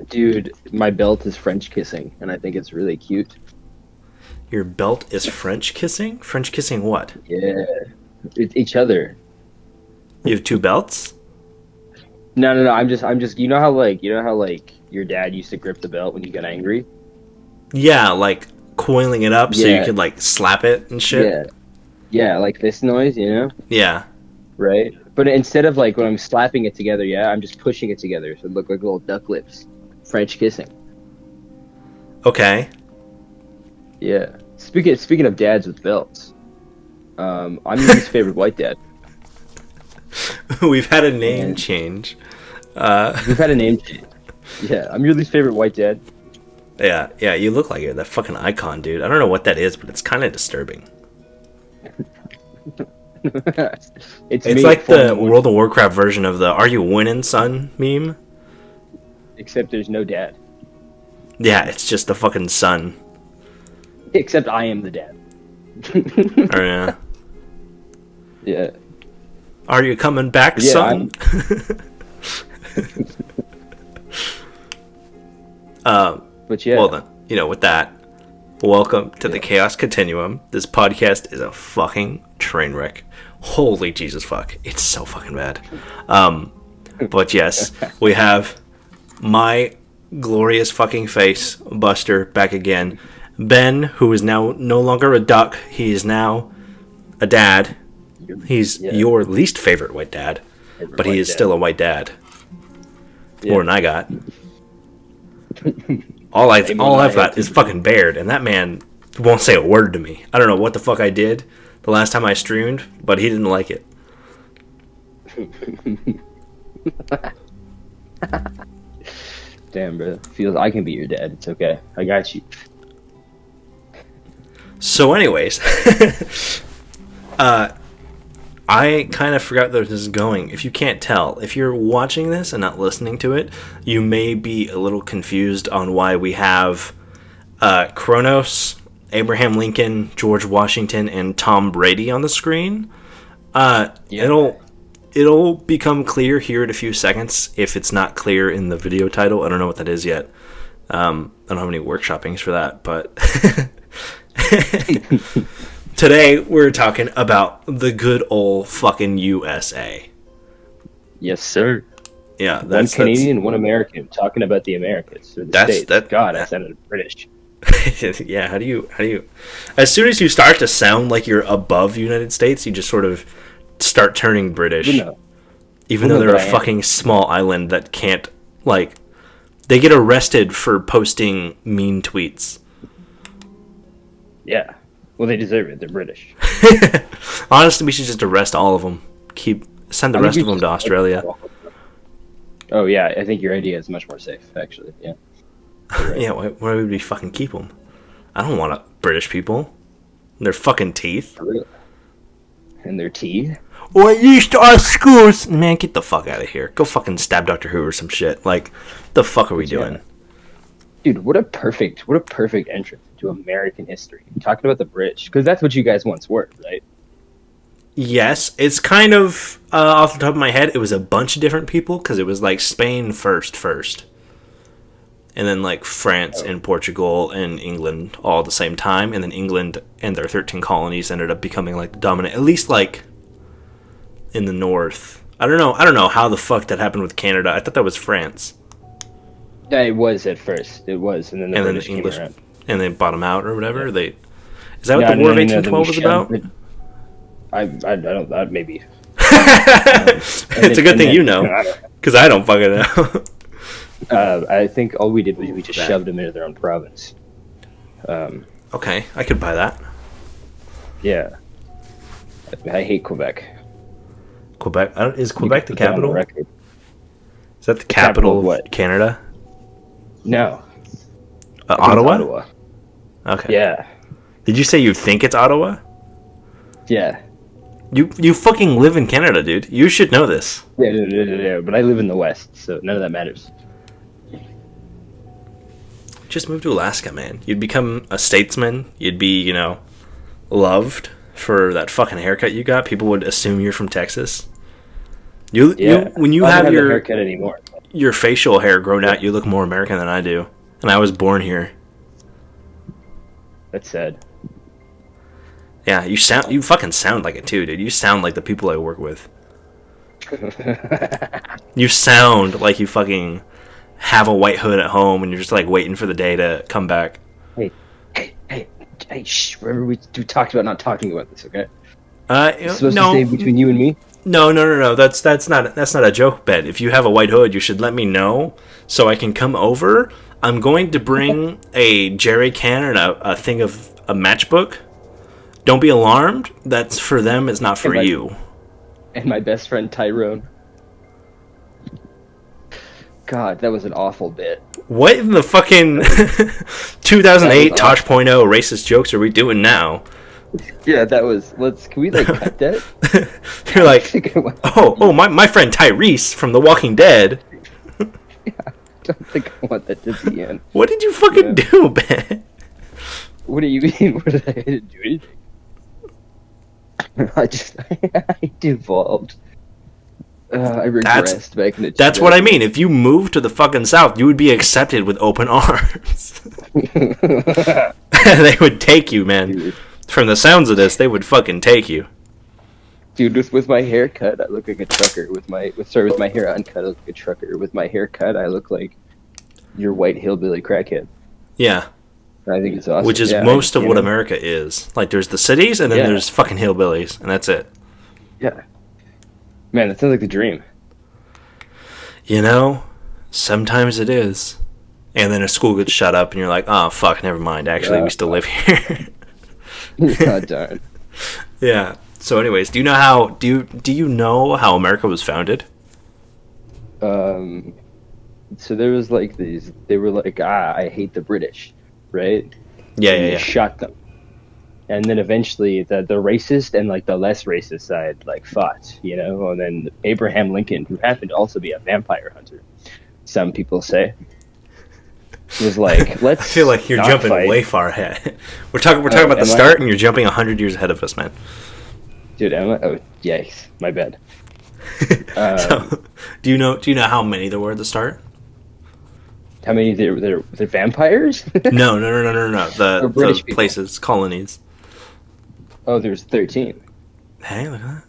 Dude, my belt is French kissing, and I think it's really cute. Your belt is French kissing? French kissing what? Yeah, each other. You have two belts? No. I'm just. You know how like your dad used to grip the belt when you got angry. Yeah, like coiling it up so you Yeah, could like slap it and shit. yeah, yeah. Like this noise, you know, Yeah. right? But instead of like when I'm slapping it together, yeah, I'm just pushing it together so it look like little duck lips. French kissing. Yeah. Speaking of dads with belts, I'm your least favorite white dad. We've had a name And change. we've had a name change. Yeah, I'm your least favorite white dad. Yeah, you look like it. That fucking icon, dude. I don't know what that is, but it's kind of disturbing. It's Me like at the 4 in World of Warcraft version of the "Are you winning, son?" meme. except there's no dad. Yeah, it's just the fucking sun. Except I am the dad. Or yeah. Yeah. Are you coming back, Yeah, son? but yeah. Well then, with that, welcome to the Chaos Continuum. This podcast is a fucking train wreck. Holy Jesus fuck. It's so fucking bad. But yes, we have my glorious fucking face, Buster, back again. Ben, who is now no longer a duck, he is now a dad. He's your least favorite white dad, but he is still a white dad. Yeah. More than I got. All I've got is fucking Baird, and that man won't say a word to me. I don't know what the fuck I did the last time I streamed, but he didn't like it. Damn, bro. Feels I can be your dad. It's okay. I got you. So anyways, I kind of forgot where this is going. If you can't tell, if you're watching this and not listening to it, you may be a little confused on why we have Kronos, Abraham Lincoln, George Washington, and Tom Brady on the screen. It'll become clear here in a few seconds if it's not clear in the video title. I don't know what that is yet. I don't have any workshoppings for that, but today we're talking about the good old fucking USA. Yes, sir. Yeah, one Canadian, one American, talking about the Americas. Or the States. God, I sounded British. Yeah, how do you? As soon as you start to sound like you're above United States, you just sort of start turning British. Even though they're a fucking small island that can't, like, they get arrested for posting mean tweets. Yeah. Well, they deserve it. They're British. Honestly, we should just arrest all of them. Send the rest of them to Australia. Oh, yeah. I think your idea is much more safe, actually. Yeah. Right. Yeah, why would we fucking keep them? I don't want British people. Their fucking teeth. And their teeth? Or at least our schools. Man, get the fuck out of here. Go fucking stab Doctor Who or some shit. Like, the fuck are we doing? Dude, what a perfect entrance to American history. Talking about the British, because that's what you guys once were, right? Yes, it's kind of off the top of my head. It was a bunch of different people because it was like Spain first, and then like France and Portugal and England all at the same time, and then England and their 13 colonies ended up becoming like the dominant, at least like in the north. I don't know how the fuck that happened with Canada. I thought that was France. Yeah, it was at first. It was, and then the British English came around. And they bought them out or whatever. Is that what the War of 1812 was about? I don't. Maybe. It's a good thing you know, because I don't fucking know. I think all we did was we just shoved them into their own province. Okay, I could buy that. Yeah. I hate Quebec. Quebec? Is Quebec the capital? Is that the capital of what? Canada? No. Ottawa? Ottawa. Okay. Yeah. Did you say you think it's Ottawa? Yeah. You fucking live in Canada, dude. You should know this. Yeah, but I live in the West, so none of that matters. Just move to Alaska, man. You'd become a statesman. You'd be, loved for that fucking haircut you got, people would assume you're from Texas. When you I have don't have the your haircut anymore. your facial hair grown out, you look more American than I do. And I was born here. That's sad. Yeah, you fucking sound like it too, dude. You sound like the people I work with. You sound like you fucking have a white hood at home and you're just like waiting for the day to come back. Hey, shh. Remember we talked about not talking about this, okay? It's supposed no, to stay between you and me? no. That's not a joke, Bet. If you have a white hood, you should let me know so I can come over. I'm going to bring a jerry can and a thing of a matchbook. Don't be alarmed. That's for them. It's not for you. And my best friend Tyrone. God, that was an awful bit. What in the fucking 2008 Tosh.0 racist jokes are we doing now? Yeah, that was. Can we like cut that? You're like, my friend Tyrese from The Walking Dead. Yeah, I don't think I want that to be in. What did you fucking do, Ben? What do you mean? What did I didn't do anything? I devolved. I regressed back into. That's what I mean. If you moved to the fucking South, you would be accepted with open arms. They would take you, man. Dude. From the sounds of this, they would fucking take you. Dude, with my haircut, I look like a trucker. With my hair uncut, I look like a trucker. With my haircut, I look like your white hillbilly crackhead. Yeah. I think it's awesome. Which is most of what America is. Like, there's the cities, and then there's fucking hillbillies, and that's it. Yeah. Man, that sounds like the dream. You know, sometimes it is. And then a school gets shut up, and you're like, oh, fuck, never mind. Actually, we still live here. God darn. Yeah. So anyways, do you know how America was founded? So there was like these, they were like, I hate the British, right? Yeah. Shot them. And then eventually the racist and like the less racist side like fought, and then Abraham Lincoln, who happened to also be a vampire hunter, some people say, was like, let's. I feel like you're jumping way far ahead. We're talking about the start, and you're jumping 100 years ahead of us, man. Dude, oh, yikes, my bad. So, do you know how many there were at the start? How many they're vampires? No. The places, colonies. Oh, there's 13. Hey, look at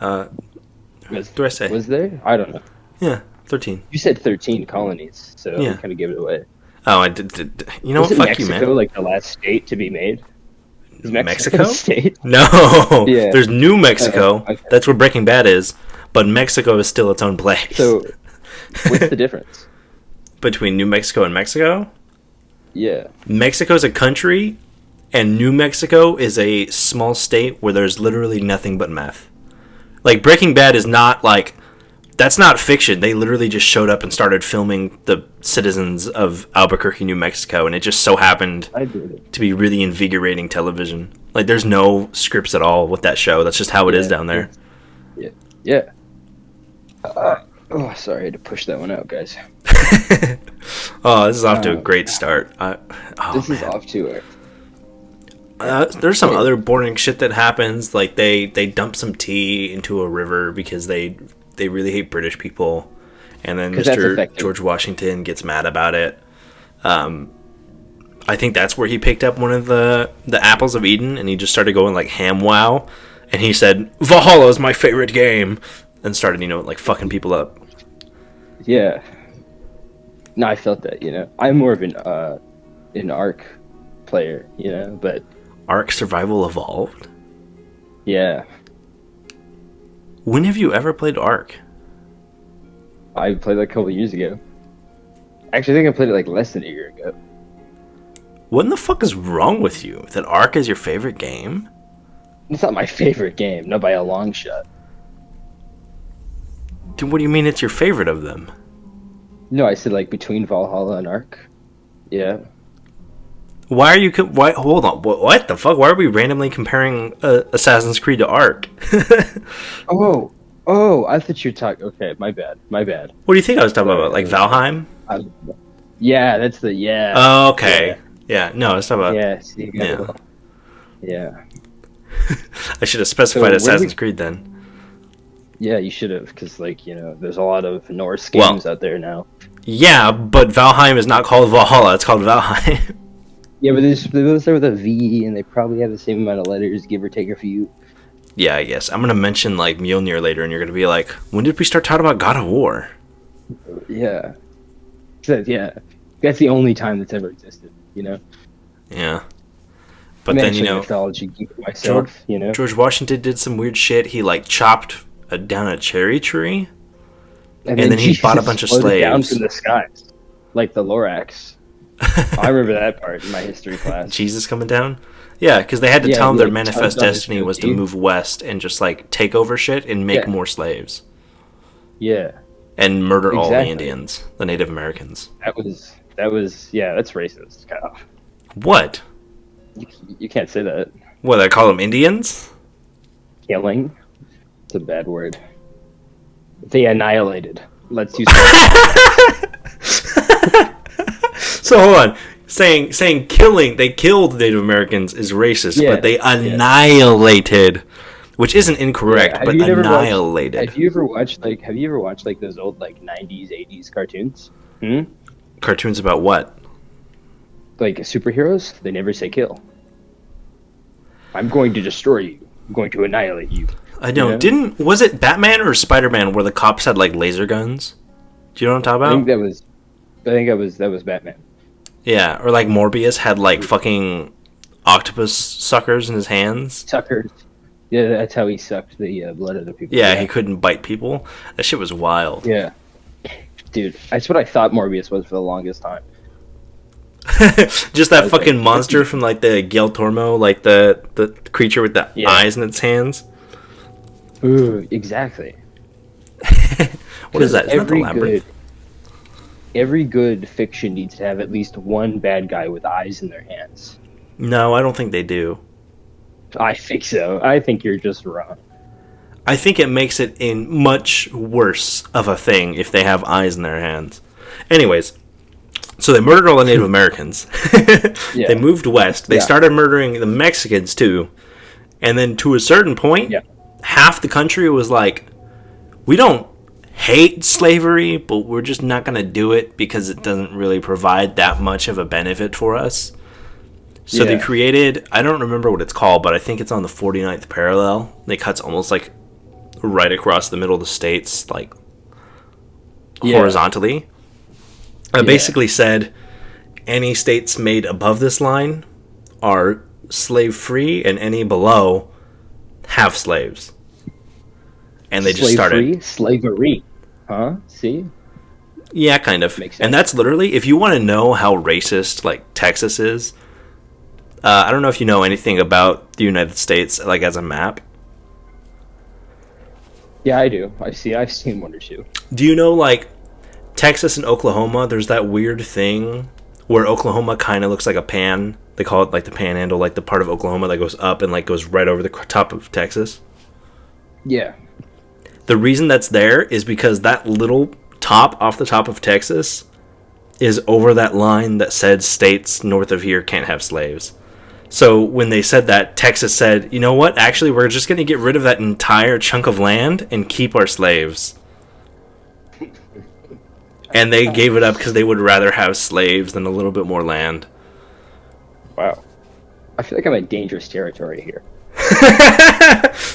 that. What do I say? Was there? I don't know. Yeah, 13. You said 13 colonies, so you kind of gave it away. Oh, I did. You know what? Fuck Mexico, you, man. Like the last state to be made? Is Mexico? State? No. Yeah. There's New Mexico. Okay. That's where Breaking Bad is. But Mexico is still its own place. So, what's the difference? Between New Mexico and Mexico? Yeah. Mexico's a country, and New Mexico is a small state where there's literally nothing but meth. Like, Breaking Bad is not, like... That's not fiction. They literally just showed up and started filming the citizens of Albuquerque, New Mexico, and it just so happened to be really invigorating television. Like, there's no scripts at all with that show. That's just how it is down there. Yeah. Sorry, I had to push that one out, guys. Oh, this is off to a great start. This is off to it. There's some other boring shit that happens. Like, they dump some tea into a river because they really hate British people, and then Mr. George Washington gets mad about it. I think that's where he picked up one of the apples of Eden, and he just started going like ham wow, and he said Valhalla is my favorite game, and started like fucking people up. Yeah. No, I felt that. I'm more of an Ark player, but Ark Survival Evolved. Yeah. When have you ever played Ark? I played like a couple of years ago. Actually, I think I played it like less than a year ago. What in the fuck is wrong with you? That Ark is your favorite game? It's not my favorite game, not by a long shot. Dude, what do you mean it's your favorite of them? No, I said like between Valhalla and Ark. Yeah. Why are you... hold on. What the fuck? Why are we randomly comparing Assassin's Creed to Ark? I thought you were talking... Okay, my bad. What do you think I was talking about? Like Valheim? Yeah, that's the... Yeah. Oh, okay. Yeah, no, I was talking about... Yeah. Yeah. I should have specified So Assassin's Creed then. Yeah, you should have, because there's a lot of Norse games out there now. Yeah, but Valheim is not called Valhalla. It's called Valheim. Yeah, but those start with a V, and they probably have the same amount of letters, give or take a few. Yeah, I guess. I'm going to mention, like, Mjolnir later, and you're going to be like, when did we start talking about God of War? Yeah. Yeah. That's the only time that's ever existed, Yeah. But then, mythology geek myself, George Washington did some weird shit. He, like, chopped down a cherry tree, and then he bought a bunch of slaves. Down from the skies, like the Lorax. I remember that part in my history class. Jesus coming down? Yeah, because they had to tell him their manifest destiny was to move west and just, like, take over shit and make more slaves. Yeah. And murder all the Indians, the Native Americans. That was that's racist, Kyle. What? You can't say that. What, I call them Indians? Killing? It's a bad word. They annihilated. Let's use that. So hold on. Saying killing, they killed Native Americans is racist, but they annihilated, which isn't incorrect, but annihilated. Have you ever watched those old, like, 90s, 80s cartoons? Cartoons about what? Like superheroes? They never say kill. I'm going to destroy you. I'm going to annihilate you. I know. Was it Batman or Spider-Man where the cops had, like, laser guns? Do you know what I'm talking about? I think that was Batman. Yeah, or like Morbius had like fucking octopus suckers in his hands. Suckers. Yeah, that's how he sucked the blood of the people. Yeah, he couldn't bite people. That shit was wild. Yeah. Dude, that's what I thought Morbius was for the longest time. Just that fucking monster from like the Gale Tormo, like the creature with the eyes in its hands. Ooh, exactly. What is that? Isn't that the labyrinth? Every good fiction needs to have at least one bad guy with eyes in their hands. No, I don't think they do. I think so. I think you're just wrong. I think it makes it in much worse of a thing if they have eyes in their hands. Anyways, so they murdered all the Native Americans. They moved west. They started murdering the Mexicans too. And then to a certain point, half the country was like, we don't hate slavery, but we're just not going to do it because it doesn't really provide that much of a benefit for us. So they created, I don't remember what it's called, but I think it's on the 49th parallel. It cuts almost like right across the middle of the states, like horizontally. It basically said any states made above this line are slave free and any below have slaves. And they just started slavery. Huh? See? Yeah, kind of. And that's literally, if you want to know how racist like Texas is, I don't know if you know anything about the United States, like as a map. Yeah, I do. I've seen one or two. Do you know, like, Texas and Oklahoma, there's that weird thing where Oklahoma kind of looks like a pan. They call it, like, the panhandle, like the part of Oklahoma that goes up and, like, goes right over the top of Texas. Yeah. The reason that's there is because that little top off the top of Texas is over that line that said states north of here can't have slaves. So when they said that, Texas said, you know what? Actually, we're just going to get rid of that entire chunk of land and keep our slaves. And they gave it up because they would rather have slaves than a little bit more land. Wow. I feel like I'm in dangerous territory here.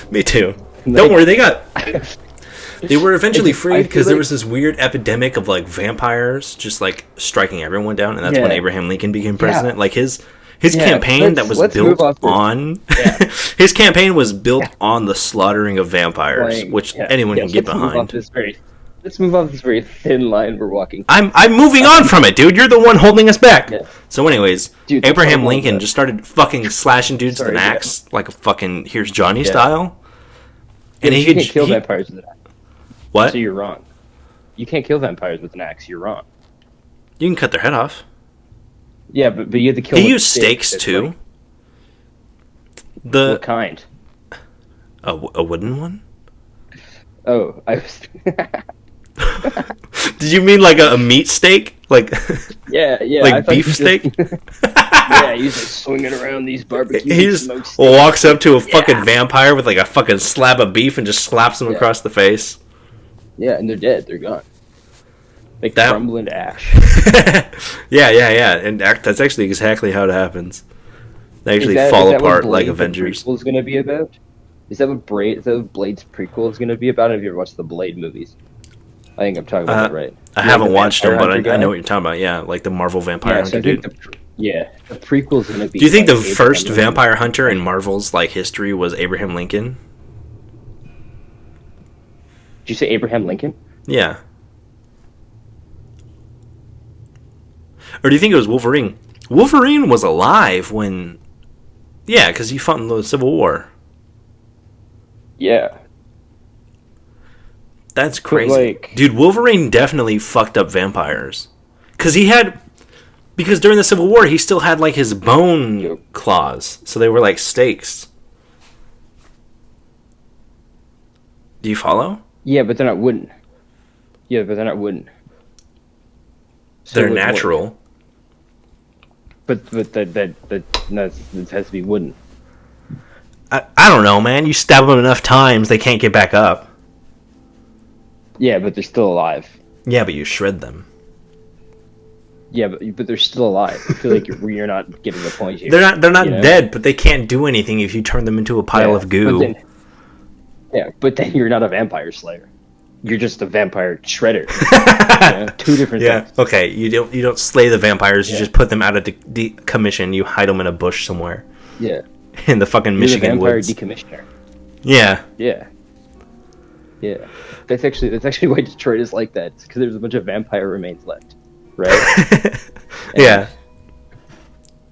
Me too. Don't worry, they were eventually freed because there was this weird epidemic of like vampires just like striking everyone down, and that's when Abraham Lincoln became president. Like his campaign that was built on his campaign was built on the slaughtering of vampires, which anyone can get behind. Let's move off this very thin line we're walking. I'm moving on from it, dude. You're the one holding us back. So anyways, Abraham Lincoln just started fucking slashing dudes with an axe, like a fucking Here's Johnny style. And you can't kill vampires with an axe. What? So you're wrong. You can't kill vampires with an axe. You're wrong. You can cut their head off. Yeah, but you have to kill. He used stakes too. Like, what kind? A wooden one? Oh, I was. Did you mean like a meat steak? Like, Yeah, yeah. I like thought he was beefsteak. yeah, he's like swinging around these barbecue He just smokesticks. walks up to a fucking Yeah. vampire with like a fucking slab of beef and just slaps him Yeah. across the face. Yeah, and they're dead. They're gone. They That- crumble into ash. yeah. And that's actually exactly how it happens. They actually Is fall that what apart like Blade, the Avengers. prequel is going to be about? Is that what Blade's prequel is going to be about? Have you ever watched the Blade movies? I think I'm talking about that right. I You haven't the watched them, Vampire but Hunter I know guy? what you're talking about. Yeah, like the Marvel Vampire Yeah, so Hunter I think dude. the prequel is going to be. Do you think like the first Abraham Lincoln. vampire hunter in Marvel's like history was Abraham Lincoln? Did you say Abraham Lincoln? Yeah. Or do you think it was Wolverine? Wolverine was alive when... Yeah, because he fought in the Civil War. Yeah. That's crazy. like- Dude, Wolverine definitely fucked up vampires. Because he had... Because during the Civil War, he still had, like, his bone claws. So they were like stakes. Do you follow? Yeah, but they're not wooden. Yeah, but they're not wooden. So They're it would work. natural. But that has to be wooden. I don't know, man. You stab them enough times, they can't get back up. Yeah, but they're still alive. Yeah, but you shred them. Yeah, but they're still alive. I feel like you're not getting the point here. They're not you know? dead, but they can't do anything if you turn them into a pile of goo. But then you're not a vampire slayer. You're just a vampire shredder. Two different Yeah. things. Okay. You don't slay the vampires. You Yeah. just put them out of decommission. You hide them in a bush somewhere Yeah. in the fucking You're Michigan the vampire woods. decommissioner. Yeah. Yeah. Yeah. That's actually why Detroit is like that. It's because there's a bunch of vampire remains left. Right? Yeah.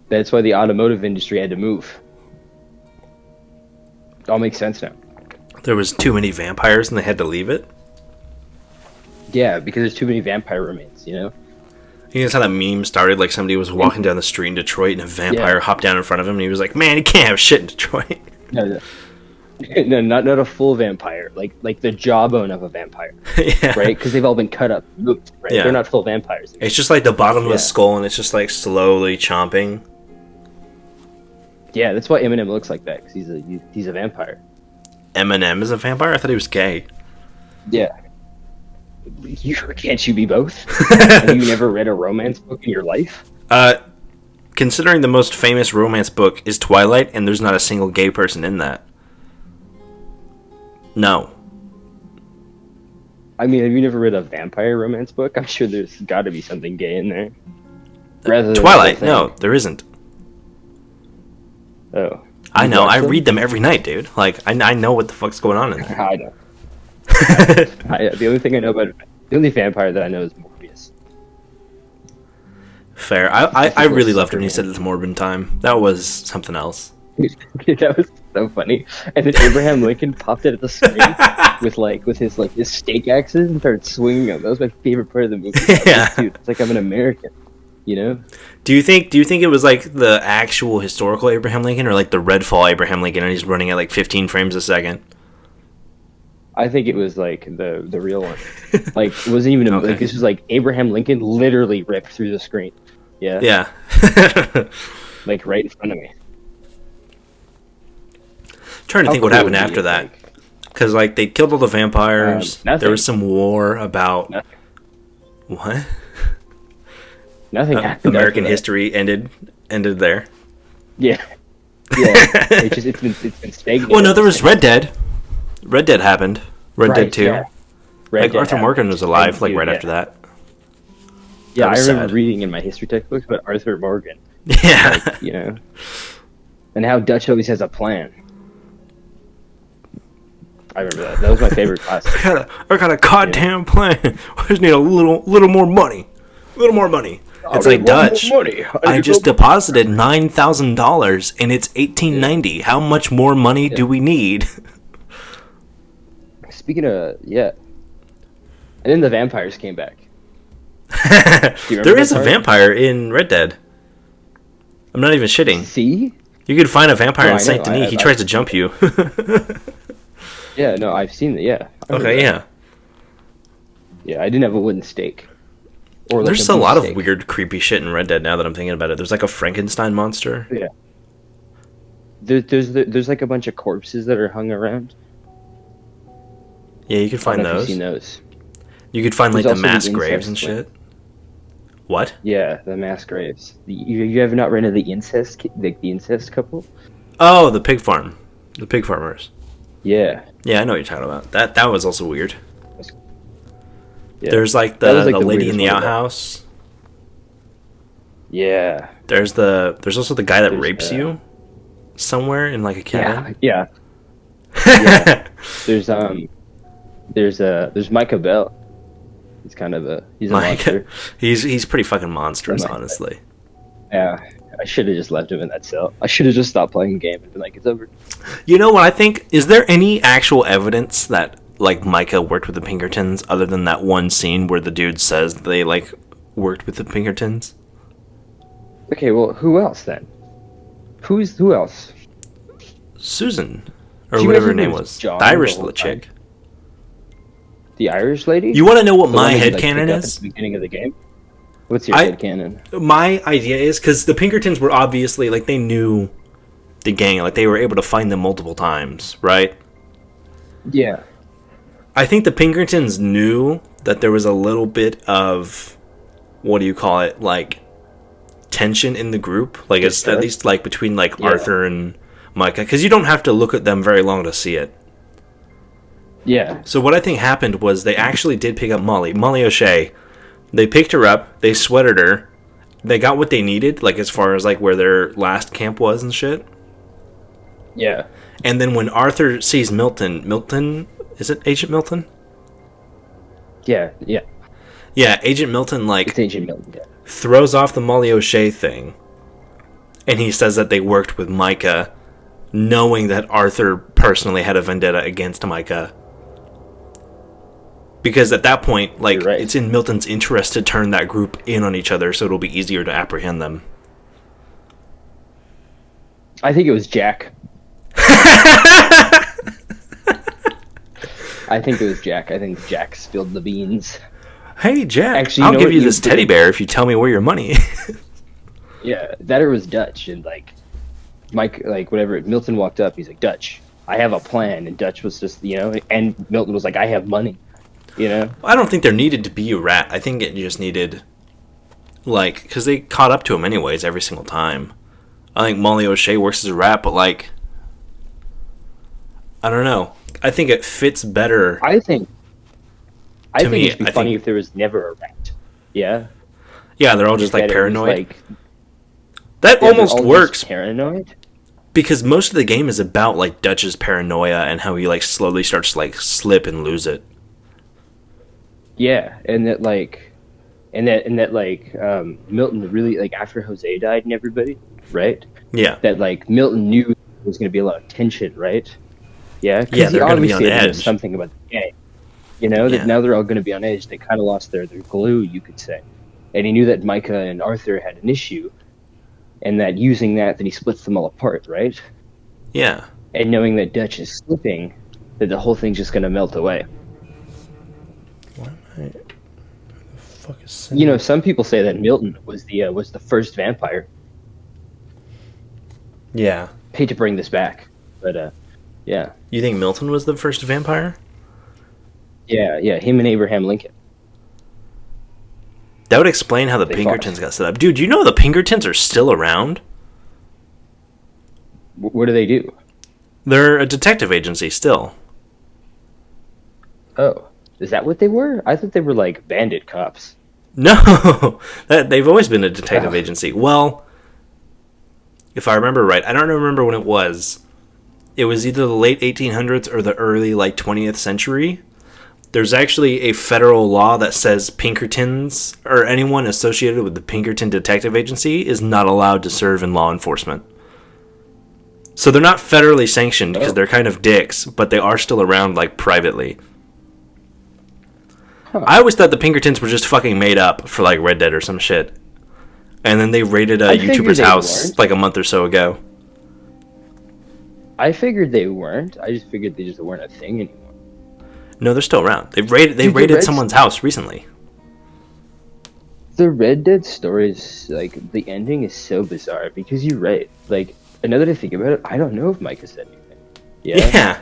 That's why the automotive industry had to move. It all makes sense now. There was too many vampires and they had to leave it. Yeah, because there's too many vampire remains, you know? You know how that meme started? Like somebody was walking down the street in Detroit and a vampire Yeah. hopped down in front of him and he was like, "Man, you can't have shit in Detroit." No, no, not a full vampire, like the jawbone of a vampire, Yeah. right? Because they've all been cut up, moved, right? Yeah. They're not full vampires. It's just like the bottom of Yeah. the skull and it's just like slowly chomping. Yeah, that's why Eminem looks like that, because he's a vampire. Eminem is a vampire? I thought he was gay. Yeah. Can't you be both? Have you never read a romance book in your life? Considering the most famous romance book is Twilight and there's not a single gay person in that. No. I mean, have you never read a vampire romance book? I'm sure there's got to be something gay in there. Rather than Twilight? the whole No, thing. there isn't. Oh. I You know. watch I them? read them every night, dude. Like, I know what the fuck's going on in there. I know. The only thing I know about the only vampire that I know is Morbius. Fair. I really loved when he said it's Morbin time. That was something else. That was so funny. And then Abraham Lincoln popped it at the screen with his stake axes and started swinging them. That was my favorite part of the movie. Yeah. Dude, it's like I'm an American, you know? Do you think it was like the actual historical Abraham Lincoln or like the Redfall Abraham Lincoln and he's running at like 15 frames a second? I think it was like the real one. Like it wasn't even Okay. like this was like Abraham Lincoln literally ripped through the screen. Yeah. Yeah. Like right in front of me. Trying to How think what cool happened would after it be, that. like- Because like they killed all the vampires. Nothing. There was some war about Nothing. what? Nothing happened. American after that. history ended there. Yeah. Yeah. It's been stagnant. Well, no, there was Red Dead. Red Dead happened. Red Dead 2. Yeah. Red Like Dead Arthur happened. Morgan was alive Red like Dead, right yeah. after that. Yeah, That I was remember sad. reading in my history textbooks about Arthur Morgan. Yeah. Like, you know, and how Dutch always has a plan. I remember that. That was my favorite class. I got a goddamn plan. I just need a little more money. A little more money. It's like Dutch. I just deposited $9,000 and it's 1890. How much more money do we need? Speaking of, yeah. And then the vampires came back. remember There is that a part? vampire in Red Dead. I'm not even shitting. See? You could find a vampire No, in I know, Saint Denis. He tries to jump you. Yeah, no, I've seen it, yeah. I remember Okay, that. yeah. Yeah, I didn't have a wooden stake. or like There's a a lot of beefsteak. weird, creepy shit in Red Dead now that I'm thinking about it. There's like a Frankenstein monster. Yeah. There's like a bunch of corpses that are hung around. Yeah, you could I don't find know if you've those. seen those. You could find There's like the also the mass graves and incest one. shit. What? Yeah, the mass graves. You have not rented the the incest couple? Oh, the pig farm. The pig farmers. Yeah. Yeah, I know what you're talking about. That was also weird. Yeah. There's like That was the like the lady in weirdest the one of all. outhouse. Yeah. There's also the guy that There's rapes you somewhere in like a cabin. Yeah. Yeah. There's Micah Bell. He's kind of he's a monster. He's pretty fucking monstrous, Like that. honestly. Yeah. I should have just left him in that cell. I should have just stopped playing the game and been like, it's over. You know what I think? Is there any actual evidence that like Micah worked with the Pinkertons other than that one scene where the dude says they like worked with the Pinkertons? Okay, well, who else then? Who else? Susan, or She whatever her wasn't name with was, John the Irish the whole chick. The Irish lady? You want to know what The my one that you, like, headcanon picked up is? at the beginning of the game? What's your I- headcanon? My idea is because the Pinkertons were obviously like they knew the gang, like they were able to find them multiple times, right? Yeah. I think the Pinkertons knew that there was a little bit of what do you call it, like tension in the group, like it's at least like between like Arthur and Micah, because you don't have to look at them very long to see it. Yeah. So what I think happened was they actually did pick up Molly O'Shea. They picked her up, they sweated her, they got what they needed, like as far as like where their last camp was and shit. Yeah. And then when Arthur sees Milton, is it Agent Milton? Yeah. Yeah. Yeah, Agent Milton like It's Agent Milton. Yeah. throws off the Molly O'Shea thing, and he says that they worked with Micah, knowing that Arthur personally had a vendetta against Micah. Because at that point, like, Right. it's in Milton's interest to turn that group in on each other so it'll be easier to apprehend them. I think it was Jack. I think it was Jack. I think Jack spilled the beans. Hey, Jack, Actually, you I'll know give what? you You this did teddy it. bear if you tell me where your money is. Yeah, that or was Dutch, and like Mike, like whatever. Milton walked up. He's like, Dutch, I have a plan, and Dutch was just, and Milton was like, I have money, I don't think there needed to be a rat. I think it just needed, like, because they caught up to him anyways every single time. I think Molly O'Shea works as a rat, but, like, I don't know. I think it fits better. I think me, it'd be I funny think- if there was never a rat. Yeah, Yeah, they're all just, like, that it was, paranoid. like, That yeah, they're almost all just works, paranoid. because most of the game is about, like, Dutch's paranoia and how he, like, slowly starts to, like, slip and lose it. Yeah, and that Milton really, like, after Jose died and everybody, right? Yeah. That like Milton knew there was going to be a lot of tension, right? Yeah, Yeah, they're gonna be on obviously had to know edge. something about the game. Yeah. That now they're all going to be on edge. They kind of lost their glue, you could say. And he knew that Micah and Arthur had an issue, and that using that, then he splits them all apart, right? Yeah. And knowing that Dutch is slipping, that the whole thing's just going to melt away. Some people say that Milton was the first vampire. Yeah. Hate to bring this back, but yeah. You think Milton was the first vampire? Yeah, him and Abraham Lincoln. That would explain how the They Pinkertons fought. got set up. Dude, do you know the Pinkertons are still around? What do they do? They're a detective agency still. Oh, is that what they were? I thought they were like bandit cops. No, they've always been a detective Oh. agency. Well, if I remember right, I don't remember when it was. It was either the late 1800s or the early 20th century. There's actually a federal law that says Pinkertons or anyone associated with the Pinkerton Detective Agency is not allowed to serve in law enforcement. So they're not federally sanctioned because they're kind of dicks, but they are still around privately. Huh. I always thought the Pinkertons were just fucking made up for Red Dead or some shit. And then they raided a I figured YouTuber's they house weren't. a month or so ago. I figured they weren't. I just figured they just weren't a thing anymore. No, they're still around. They raided Dude, raided Reds- someone's house recently. The Red Dead stories, like the ending is so bizarre because you're right. Like, now that I think about it, I don't know if Micah said anything. Yeah. Yeah.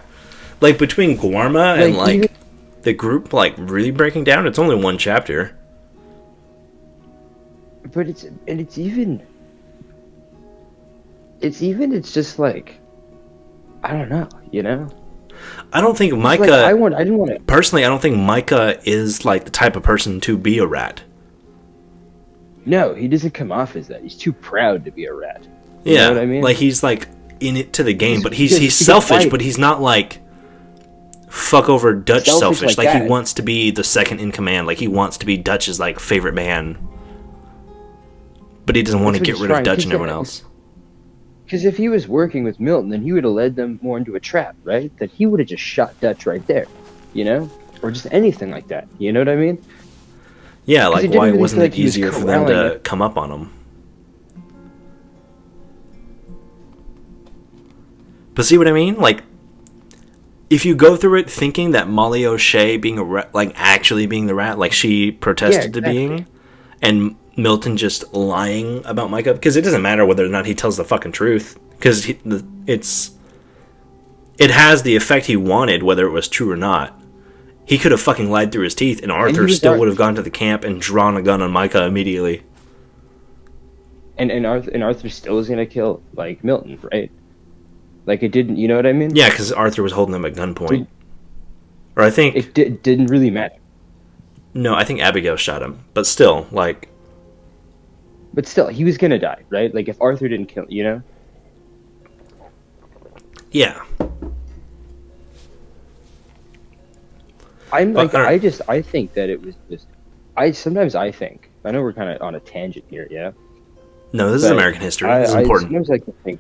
Like between Guarma and Like, even, the group like really breaking down, it's only one chapter. but it's just like, I don't know, you know? I don't think It's Micah like, I didn't want to. personally, I don't think Micah is like the type of person to be a rat. No, he doesn't come off as that. He's too proud to be a rat. You Yeah. know what I mean? Like he's like in it to the game, but Because- he's because selfish, why- but he's not like fuck over Dutch selfish. like Like he that. wants to be the second in command. Like he wants to be Dutch's like favorite man. But he doesn't want to That's what get he's rid of trying, Dutch 'cause and everyone else. Because if he was working with Milton, then he would have led them more into a trap, right? That he would have just shot Dutch right there, you know? Or just anything like that. You know what I mean? Yeah, it like didn't why really wasn't feel it like he was easier for them corralling to it. come up on him? But see what I mean? Like, if you go through it thinking that Molly O'Shea being a rat, like actually being the rat, like she protested to exactly. being, and Milton just lying about Micah, because it doesn't matter whether or not he tells the fucking truth, because it has the effect he wanted, whether it was true or not. He could have fucking lied through his teeth, and Arthur still would have gone to the camp and drawn a gun on Micah immediately. And Arthur still was gonna kill, like, Milton, right? Like, it didn't, you know what I mean? Yeah, because Arthur was holding him at gunpoint. Or I think... It didn't really matter. No, I think Abigail shot him. But still, like... But still, he was gonna die, right? Like, if Arthur didn't kill, you know? Yeah. I'm like, But, I think that it was just, sometimes I think, I know we're kind of on a tangent here, yeah? No, this is But American history. This is important. Sometimes I can think,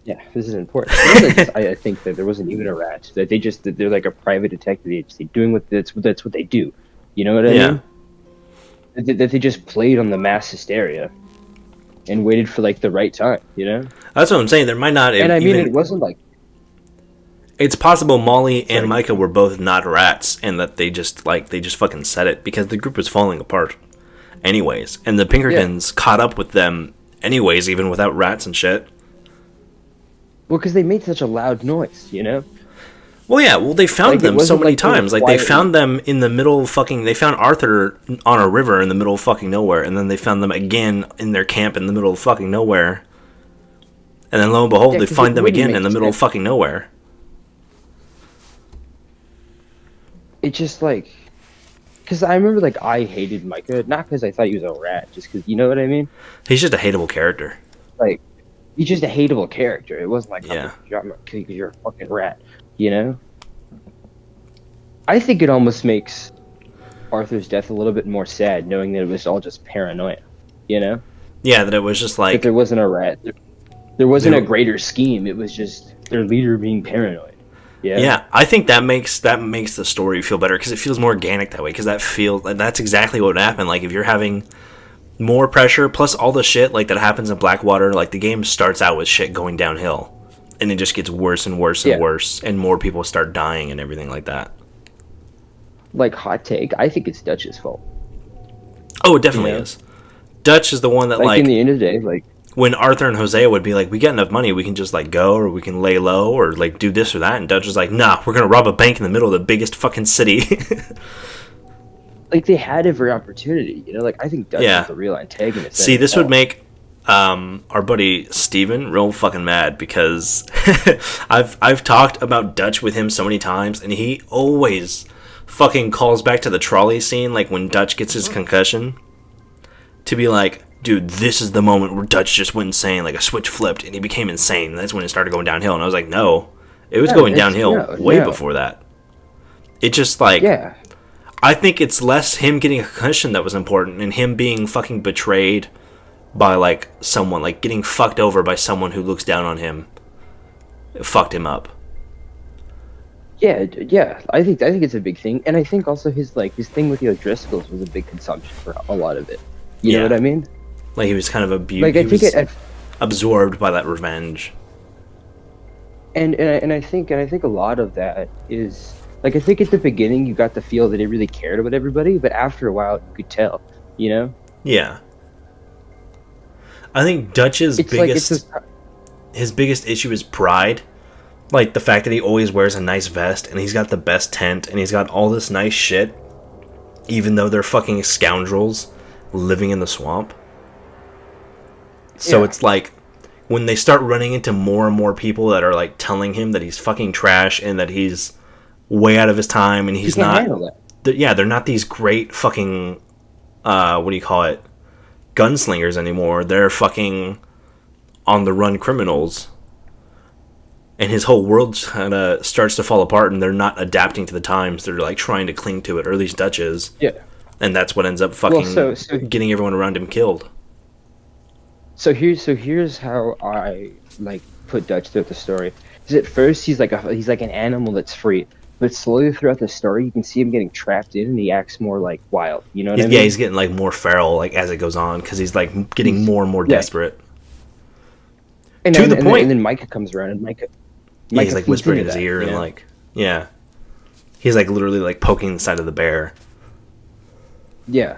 yeah, this is important. Sometimes I think that there wasn't even a rat, that they're like a private detective agency doing that's what they do. You know what I Yeah. mean? That they just played on the mass hysteria and waited for like the right time, you know? That's what I'm saying. There might not have And I mean, even... it wasn't like, It's possible Molly and Sorry. Micah were both not rats, and that they just fucking said it, because the group was falling apart anyways. And the Pinkertons caught up with them anyways, even without rats and shit. well, because they made such a loud noise, you know? Well, yeah, well, they found Like, it them so wasn't many like they were times. Like, they quiet. found them in the middle of fucking... They found Arthur on a river in the middle of fucking nowhere, and then they found them again in their camp in the middle of fucking nowhere. And then, lo and behold, Yeah, they 'cause find it them wouldn't again make in the middle of sense. fucking nowhere. It just like, because I remember like I hated Micah, not because I thought he was a rat, just because, you know what I mean? He's just a hateable character. Like, he's just a hateable character. It wasn't like, Yeah. because you're a fucking rat, you know? I think it almost makes Arthur's death a little bit more sad, knowing that it was all just paranoia, you know? Yeah, that it was just That like... there wasn't a rat. There wasn't There- a greater scheme. It was just their leader being paranoid. Yeah. Yeah, I think that makes the story feel better, because it feels more organic that way, because that's exactly what would happen. Like, if you're having more pressure, plus all the shit like that happens in Blackwater, like the game starts out with shit going downhill, and it just gets worse and worse and Yeah. worse, and more people start dying and everything like that. Like, hot take, I think it's Dutch's fault. Oh, it definitely You know? is. Dutch is the one that Like, like in the end of the day, like, when Arthur and Hosea would be like, we got enough money, we can just like go, or we can lay low, or like do this or that, and Dutch was like, nah, we're gonna rob a bank in the middle of the biggest fucking city. like they had every opportunity, you know? Like, I think Dutch Yeah. is the real antagonist. See, in this it would all. make our buddy Steven real fucking mad, because I've talked about Dutch with him so many times, and he always fucking calls back to the trolley scene, like when Dutch gets his concussion, to be like, dude, this is the moment where Dutch just went insane, like a switch flipped and he became insane. That's when it started going downhill. And I was like, no, it was No, going it's- downhill no, way no. before that. It just like, Yeah. I think it's less him getting a concussion that was important, and him being fucking betrayed by like someone, like getting fucked over by someone who looks down on him. It fucked him up. Yeah. I think it's a big thing, and I think also his thing with the O'Driscolls was a big consumption for a lot of it. You know Yeah. what I mean? Like he was kind of abused. Like, I think absorbed by that revenge. and I think a lot of that is like, I think at the beginning you got the feel that he really cared about everybody, but after a while you could tell, you know? Yeah. I think Dutch's It's his biggest issue is pride. Like, the fact that he always wears a nice vest, and he's got the best tent, and he's got all this nice shit, even though they're fucking scoundrels living in the swamp. So it's like, when they start running into more and more people that are, like, telling him that he's fucking trash, and that he's way out of his time, and he's not... they're not these great fucking... what do you call it? Gunslingers anymore. They're fucking on-the-run criminals. And his whole world kind of starts to fall apart, and they're not adapting to the times. They're, like, trying to cling to it, or at least Dutch is. Yeah. And that's what ends up fucking getting everyone around him killed. So here's how I, like, put Dutch throughout the story. Because at first he's like an animal that's free, but slowly throughout the story you can see him getting trapped in, and he acts more like wild. You know what I mean? Yeah, he's getting, like, more feral, like, as it goes on, because he's, like, getting more and more desperate. And then Micah comes around, and Micah he's, like, whispering in his ear, and, like, yeah. He's, like, literally, like, poking the side of the bear. Yeah.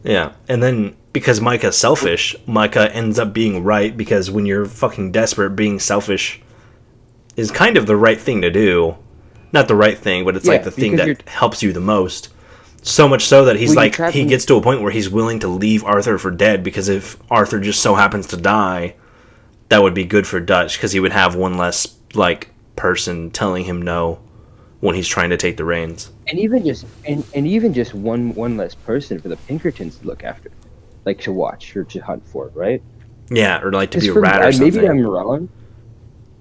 Yeah, and then, because Micah's selfish, Micah ends up being right, because when you're fucking desperate, being selfish is kind of the right thing to do. Not the right thing, but it's, like, the thing that helps you the most. So much so that he's, like, he gets to a point where he's willing to leave Arthur for dead, because if Arthur just so happens to die, that would be good for Dutch, because he would have one less, like, person telling him no when he's trying to take the reins. And even just one less person for the Pinkertons to look after, like, to watch or to hunt for, right? Yeah, or, like, to be a rat or something. Maybe I'm wrong.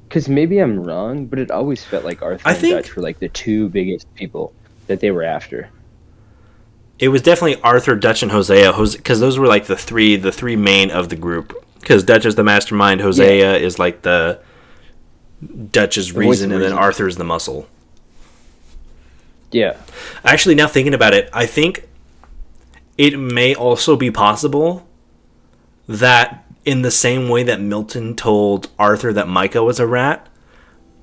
Because maybe I'm wrong, but it always felt like Arthur and Dutch were, like, the two biggest people that they were after. It was definitely Arthur, Dutch, and Hosea, because those were, like, the three main of the group. Because Dutch is the mastermind, Hosea is, like, the Dutch's reason, and then Arthur's the muscle. Yeah. Actually, now thinking about it, I think it may also be possible that in the same way that Milton told Arthur that Micah was a rat,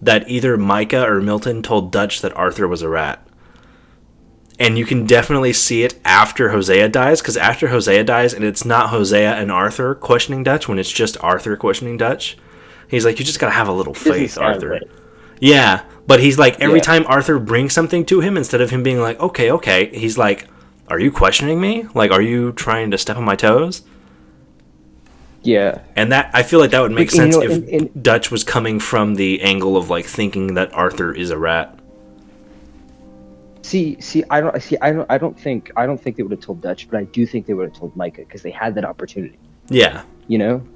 that either Micah or Milton told Dutch that Arthur was a rat. And you can definitely see it after Hosea dies, because after Hosea dies, and it's not Hosea and Arthur questioning Dutch, when it's just Arthur questioning Dutch, he's like, you just gotta have a little faith, Arthur. Right. Yeah, but he's like, every time Arthur brings something to him, instead of him being like, okay, he's like, are you questioning me? Like, are you trying to step on my toes? Yeah. And that, I feel like that would make sense if Dutch was coming from the angle of, like, thinking that Arthur is a rat. I don't think they would have told Dutch, but I do think they would have told Micah, because they had that opportunity. Yeah. You know?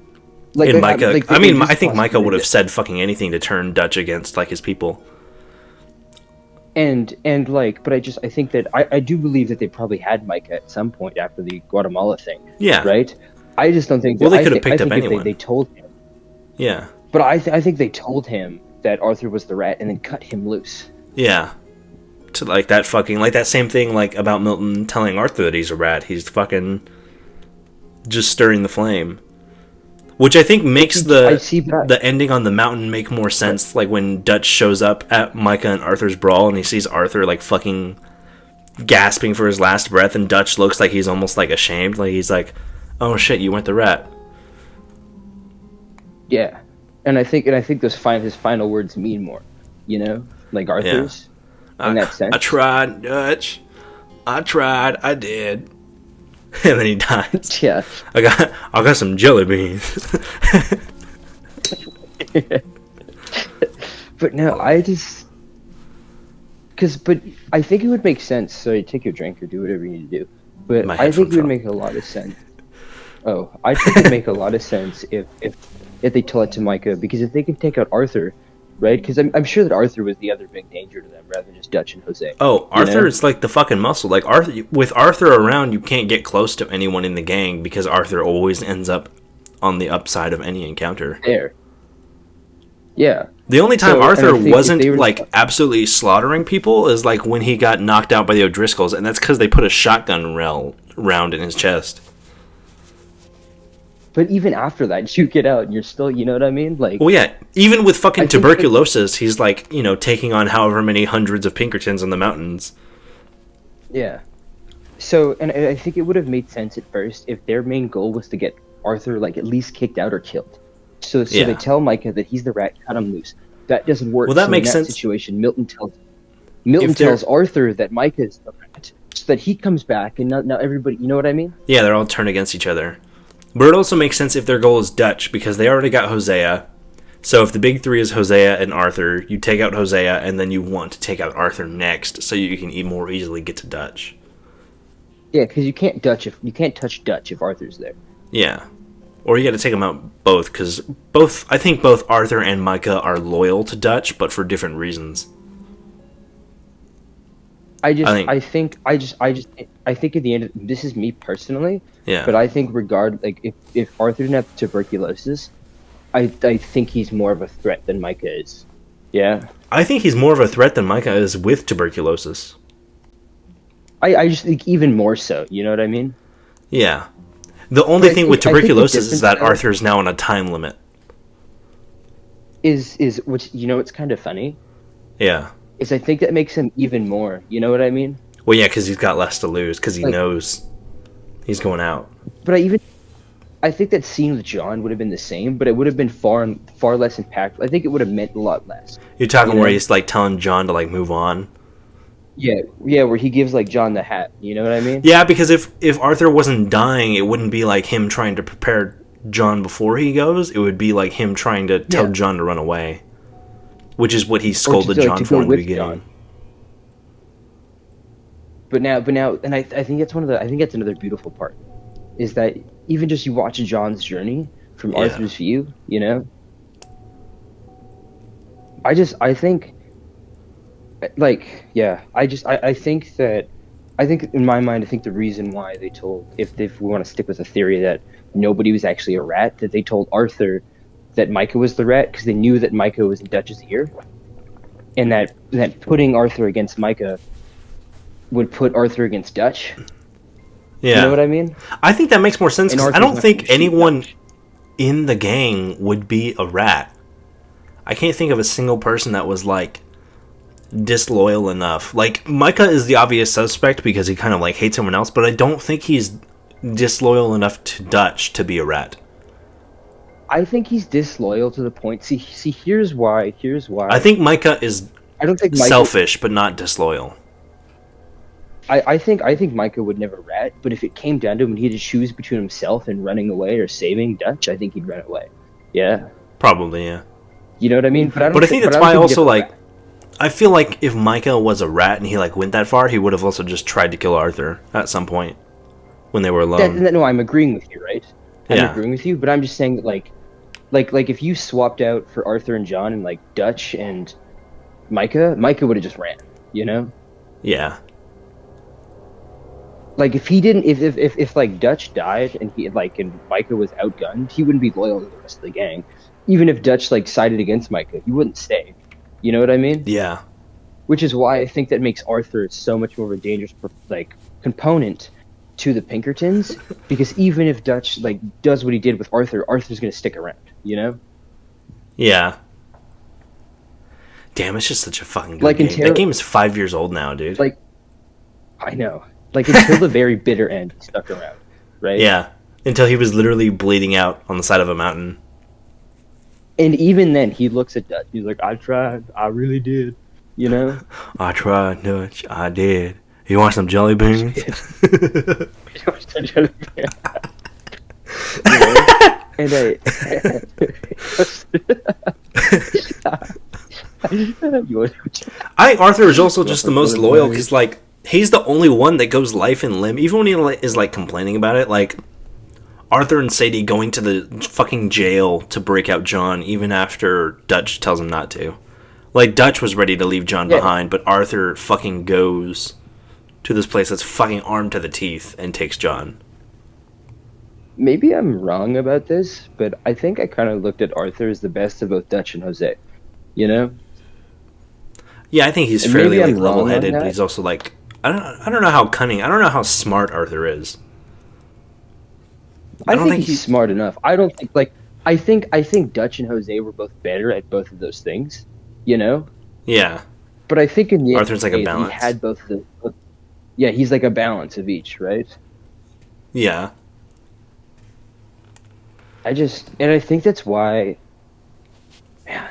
Like, and Micah, I think Micah would have said fucking anything to turn Dutch against, like, his people. And but I think that I do believe that they probably had Micah at some point after the Guatemala thing. Yeah. Right? I just don't think... Well, they could have picked up anyone. They told him. Yeah. But I think they told him that Arthur was the rat and then cut him loose. Yeah. To, like, that fucking... Like, that same thing, like, about Milton telling Arthur that he's a rat. He's fucking just stirring the flame. Which I think makes the ending on the mountain make more sense. Like, when Dutch shows up at Micah and Arthur's brawl, and he sees Arthur, like, fucking gasping for his last breath, and Dutch looks like he's almost, like, ashamed. Like, he's like, oh shit, you went the rat. Yeah. And I think his final words mean more, you know? Like Arthur's. Yeah. In that sense. I tried, Dutch. I did. And then he dies. Yeah. I got some jelly beans. But no, but I think it would make sense. So you take your drink or do whatever you need to do. But I think it would make a lot of sense. Oh, I think it would make a lot of sense if they tell it to Micah, because if they can take out Arthur, right? Because I'm sure that Arthur was the other big danger to them, rather than just Dutch and Jose. Oh, Arthur is like the fucking muscle. Like, with Arthur around, you can't get close to anyone in the gang, because Arthur always ends up on the upside of any encounter. There. Yeah. The only time Arthur wasn't, like, absolutely slaughtering people is, like, when he got knocked out by the O'Driscolls, and that's because they put a shotgun round in his chest. But even after that, you get out and you're still, you know what I mean? Like, well, yeah. Even with fucking tuberculosis, he's, like, you know, taking on however many hundreds of Pinkertons in the mountains. Yeah. So, and I think it would have made sense at first if their main goal was to get Arthur like at least kicked out or killed. So they Yeah. tell Micah that he's the rat, cut him loose. That doesn't Well, work. that So in makes that sense. situation, Milton If they're tells Arthur that Micah is the rat, so that he comes back, and now everybody, you know what I mean? yeah, they're all turned against each other. But it also makes sense if their goal is Dutch because they already got Hosea. So if the big three is Hosea and Arthur, you take out Hosea and then you want to take out Arthur next, so you can more easily get to Dutch. Yeah, because you can't touch Dutch if Arthur's there. Yeah. Or you got to take them out both, because I think both Arthur and Micah are loyal to Dutch, but for different reasons. I think at the end, this is me personally, Yeah. but I think if Arthur didn't have tuberculosis, I think he's more of a threat than Micah is. Yeah. I think he's more of a threat than Micah is with tuberculosis. I just think even more so. You know what I mean? Yeah. The only thing with I think the tuberculosis is that difference, Arthur's now on a time limit. Is which it's kind of funny. Yeah. Is I think that makes him even more. You know what I mean? Well, yeah, because he's got less to lose, because he Like- knows he's going out. But I think that scene with John would have been the same, but it would have been far less impactful. I think it would have meant a lot less. You're talking You where know? he's like telling John to like move on. Yeah, where he gives like John the hat. You know what I mean? Yeah, because if Arthur wasn't dying, it wouldn't be like him trying to prepare John before he goes. It would be like him trying to tell Yeah. John to run away, which is what he Or scolded to John go for in the with beginning. John. But now, and I think that's I think that's another beautiful part, is that even just you watch John's journey from Yeah. Arthur's view, you know. I think, like, yeah, I think that, in my mind, I think the reason why they told, if we want to stick with the theory that nobody was actually a rat, that they told Arthur that Micah was the rat because they knew that Micah was in Dutch's ear, and that putting Arthur against Micah would put Arthur against Dutch. Yeah, You know what I mean? I think that makes more sense And because I Arthur's don't not think gonna shoot anyone Dutch. in the gang would be a rat. I can't think of a single person that was like disloyal enough. Like Micah is the obvious suspect because he kind of like hates someone else, but I don't think he's disloyal enough to Dutch to be a rat. I think he's disloyal to the point. See, here's why. I think Micah is I don't think Micah, selfish but not disloyal. I think Micah would never rat, but if it came down to him and he had to choose between himself and running away or saving Dutch, I think he'd run away. Yeah. Probably, yeah. You know what I mean? But I think that's don't why think also he'd like ever rat. I feel like if Micah was a rat and he like went that far, he would have also just tried to kill Arthur at some point when they were alone. No, I'm agreeing with you, right? I'm Yeah. agreeing with you, but I'm just saying that like if you swapped out for Arthur and John and like Dutch and Micah would have just ran, you know? Yeah. Like if he didn't, if like Dutch died and and Micah was outgunned, he wouldn't be loyal to the rest of the gang. Even if Dutch like sided against Micah, he wouldn't stay. You know what I mean? Yeah. Which is why I think that makes Arthur so much more of a dangerous like component to the Pinkertons, because even if Dutch like does what he did with Arthur, Arthur's gonna stick around. You know? Yeah. Damn, it's just such a fucking good Like in game. That game is 5 years old now, dude. Like, I know. Like until the very bitter end, he stuck around, right? Yeah. Until he was literally bleeding out on the side of a mountain. And even then, he looks at Dutch. He's like, "I tried. I really did." You know? I tried, Dutch. I did. You want some jelly beans? And I think Arthur is also just the most loyal because, like, he's the only one that goes life and limb. Even when he is, like, complaining about it, like, Arthur and Sadie going to the fucking jail to break out John even after Dutch tells him not to. Like, Dutch was ready to leave John behind, but Arthur fucking goes to this place that's fucking armed to the teeth and takes John. Maybe I'm wrong about this, but I think I kind of looked at Arthur as the best of both Dutch and Jose. You know? Yeah, I think he's And fairly, maybe I'm like, wrong on level-headed, but that. he's also, like... I don't know how cunning... I don't know how smart Arthur is. I don't think think he's he- smart enough. I don't think like I think Dutch and Jose were both better at both of those things, you know. Yeah. But I think in the Arthur's like a end, balance. he had both of the. Yeah, he's like a balance of each, right? Yeah. And I think that's why, man,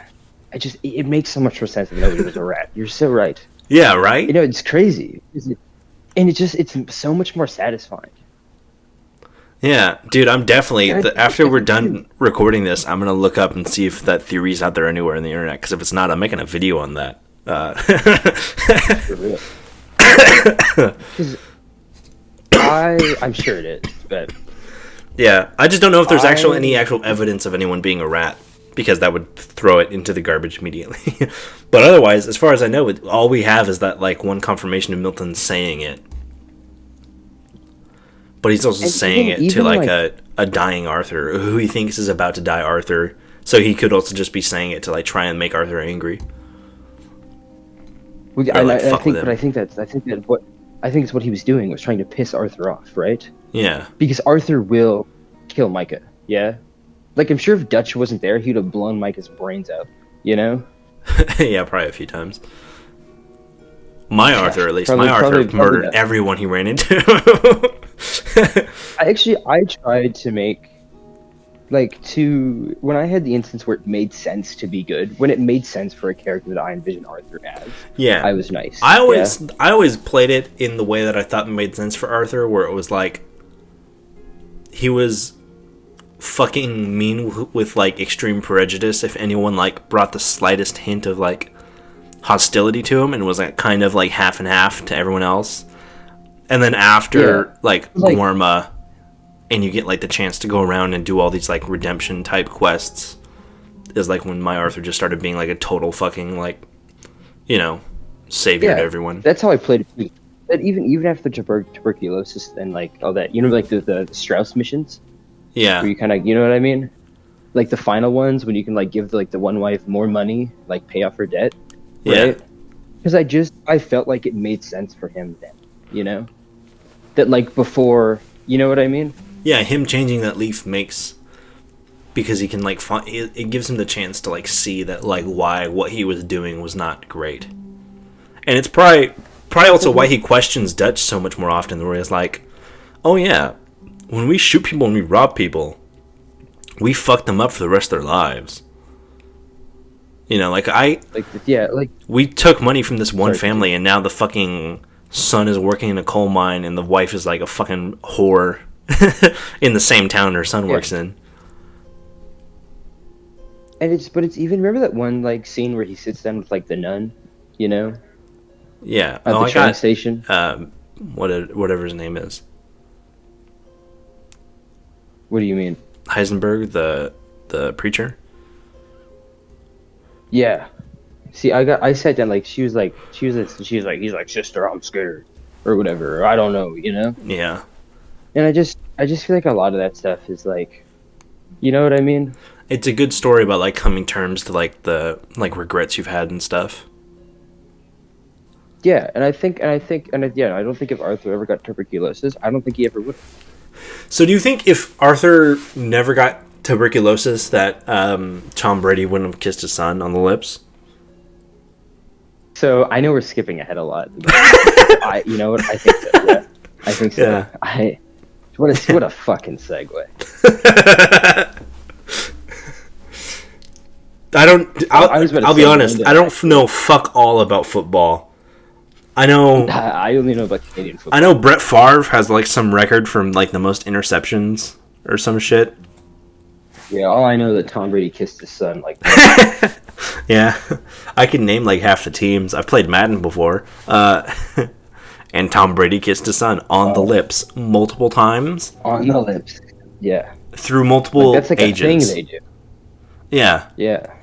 it makes so much more sense that nobody was a rat. You're so right. Yeah, right? It's crazy. And it's so much more satisfying. Yeah, dude, I'm definitely, And after we're done recording this, I'm going to look up and see if that theory's out there anywhere on the internet, because if it's not, I'm making a video on that. for real. 'Cause I'm sure it is, but Yeah, I just don't know if there's any actual evidence of anyone being a rat, because that would throw it into the garbage immediately. But otherwise, as far as I know, all we have is that like one confirmation of Milton saying it. But he's also saying it to like a dying Arthur, who he thinks is about to die Arthur. So he could also just be saying it to like try and make Arthur angry. I think it's what he was doing, was trying to piss Arthur off, right? Yeah. Because Arthur will kill Micah, yeah? Like, I'm sure if Dutch wasn't there, he'd have blown Micah's brains out, you know? Yeah, probably a few times. Arthur, at least. Probably, Arthur murdered everyone he ran into. I tried to make, when I had the instance where it made sense to be good, when it made sense for a character that I envisioned Arthur as, yeah, I was nice. I always played it in the way that I thought made sense for Arthur, where it was like, he was fucking mean with like extreme prejudice if anyone like brought the slightest hint of like hostility to him, and was like kind of like half and half to everyone else. And then after like Gorma, and you get like the chance to go around and do all these like redemption type quests, is like when my Arthur just started being like a total fucking like, savior to everyone. That's how I played it. That even after tuberculosis and like all that, like the Strauss missions. Yeah. Where you kind of, you know what I mean? Like the final ones when you can like give the one wife more money, like pay off her debt. Right? Yeah. Because I felt like it made sense for him then, That like before, you know what I mean? Yeah, him changing that leaf because he can like it gives him the chance to like see that like what he was doing was not great. And it's probably also why he questions Dutch so much more often, where he's like, oh yeah, when we shoot people and we rob people, we fuck them up for the rest of their lives. We took money from this one family, and now the fucking son is working in a coal mine, and the wife is like a fucking whore in the same town her son works in. And it's even, remember that one like scene where he sits down with like the nun, Yeah. At the train station. Whatever his name is. What do you mean? Heisenberg, the preacher. Yeah. See, I sat down, like she was like he's like, sister, I'm scared, or whatever, or I don't know, Yeah. And I just feel like a lot of that stuff is like, you know what I mean? It's a good story about like coming terms to like the like regrets you've had and stuff. Yeah, and I don't think if Arthur ever got tuberculosis, I don't think he ever would. So do you think if Arthur never got tuberculosis that Tom Brady wouldn't have kissed his son on the lips? So I know we're skipping ahead a lot. You know what? I think so. Yeah. I think so. Yeah. What a fucking segue. I'll be honest. I don't know fuck all about football. I know. I only know about Canadian football. I know Brett Favre has like some record from like the most interceptions or some shit. Yeah, all I know is that Tom Brady kissed his son like. Yeah, I can name like half the teams. I've played Madden before, and Tom Brady kissed his son on the lips multiple times. On the lips, yeah. Through multiple that's like agents. A thing they do. Yeah. Yeah.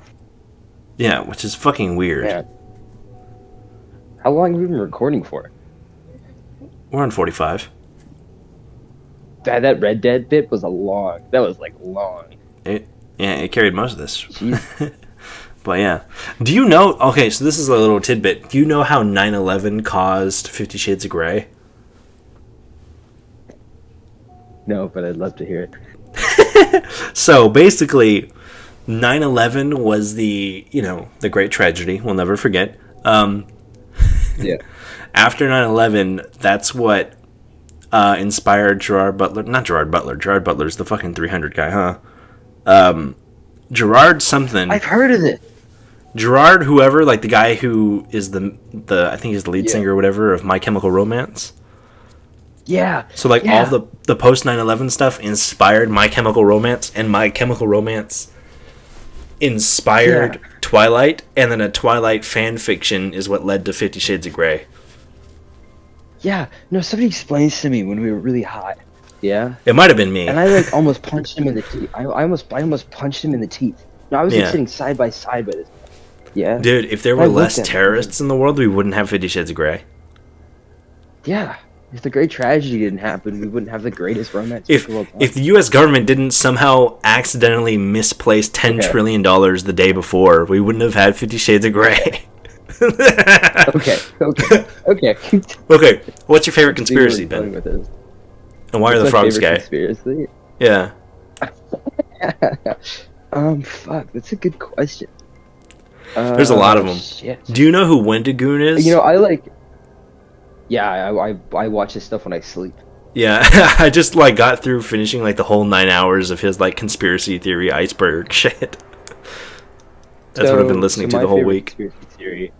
Yeah, which is fucking weird. Yeah. How long have we been recording for? We're on 45. That Red Dead bit was long. It carried most of this. But yeah. Do you know... Okay, so this is a little tidbit. Do you know how 9/11 caused 50 Shades of Grey? No, but I'd love to hear it. So basically, 9/11 was the great tragedy. We'll never forget. Yeah. After 9/11, that's what inspired Gerard Butler. Not Gerard Butler. Gerard Butler's the fucking 300 guy, huh? Gerard something. I've heard of it. Gerard, whoever, like the guy who is the I think he's the lead Yeah. singer or whatever of My Chemical Romance. Yeah. So like Yeah. all the post 9/11 stuff inspired My Chemical Romance, and My Chemical Romance inspired Twilight, and then a Twilight fan fiction is what led to 50 Shades of Grey. Yeah. No, somebody explained this to me when we were really high. Yeah. It might have been me. And I like almost punched him in the teeth. I almost punched him in the teeth. No, I was like, Yeah. sitting side by side by this. Yeah. Dude, if there I were looked less at him. terrorists in the world, we wouldn't have 50 Shades of Grey. Yeah. If the great tragedy didn't happen, we wouldn't have the greatest romance. If of all time. the U.S. government didn't somehow accidentally misplace $10 trillion the day before, we wouldn't have had 50 Shades of Grey. Okay. Okay, what's your favorite conspiracy, Ben? With this. And why are the What's my frogs favorite gay? Conspiracy. Yeah. Fuck. That's a good question. There's a lot of them. Shit. Do you know who Wendigoon is? You know, I like. Yeah, I watch this stuff when I sleep. Yeah, I just like got through finishing like the whole 9 hours of his like conspiracy theory iceberg shit. That's what I've been listening to my the whole favorite week. conspiracy theory-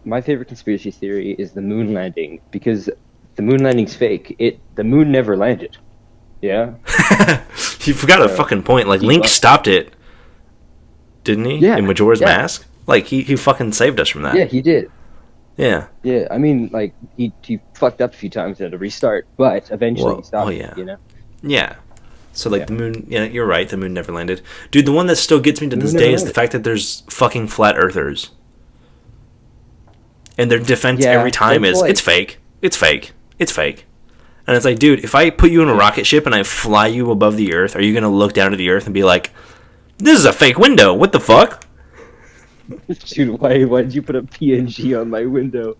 My favorite conspiracy theory is the moon landing, because the moon landing's fake. The moon never landed. Yeah. You forgot a fucking point. Like Link stopped it, didn't he? Yeah, In Majora's yeah. Mask. Like he fucking saved us from that. Yeah, he did. Yeah. Yeah, I mean, like he fucked up a few times and had to restart, but eventually he stopped. yeah. You know. Yeah. So like Yeah. the moon. Yeah, you're right. The moon never landed. Dude, the one that still gets me to The this moon day never is the landed. fact that there's fucking flat earthers. And their defense Yeah, every time that's is like- it's fake. It's fake. It's fake. And it's like, dude, if I put you in a rocket ship and I fly you above the earth, are you gonna look down at the earth and be like, "This is a fake window. What the fuck?" Dude, why did you put a PNG on my window?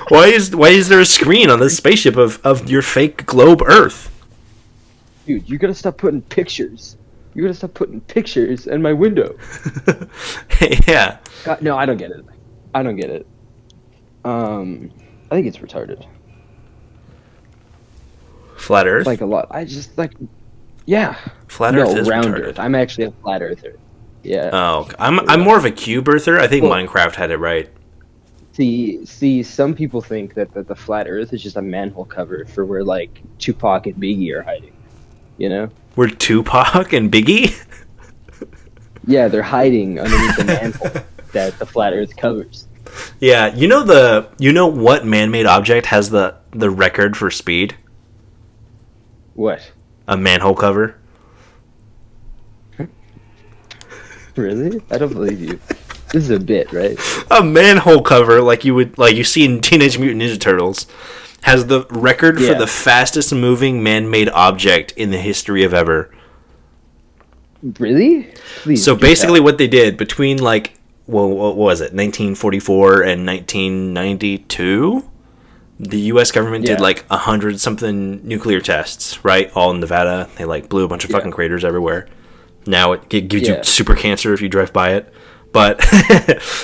why is there a screen on this spaceship of your fake globe Earth? Dude, you gotta stop putting pictures. You gotta stop putting pictures in my window. Yeah. God, no, I don't get it. I don't get it. I think it's retarded. Flat Earth. Like a lot. I just like, yeah. Flat Earth is round retarded. Earth. I'm actually a flat earther. Yeah. Oh, I'm more of a cube earther. I think Well- Minecraft had it right. See, some people think that the flat Earth is just a manhole cover for where like Tupac and Biggie are hiding. You know? We're Tupac and Biggie. Yeah, they're hiding underneath the manhole that the flat Earth covers. Yeah, you know what man-made object has the record for speed? What? A manhole cover. Really? I don't believe you. This is a bit, right? A manhole cover, like you see in Teenage Mutant Ninja Turtles, has the record for Yeah. the fastest moving man-made object in the history of ever. Really? Please. So do basically, tell. what they did between like, well, what was it, 1944 and 1992? The U.S. government did Yeah. like 100 something nuclear tests, right? All in Nevada. They like blew a bunch of Yeah. fucking craters everywhere. Now it gives Yeah. you super cancer if you drive by it. But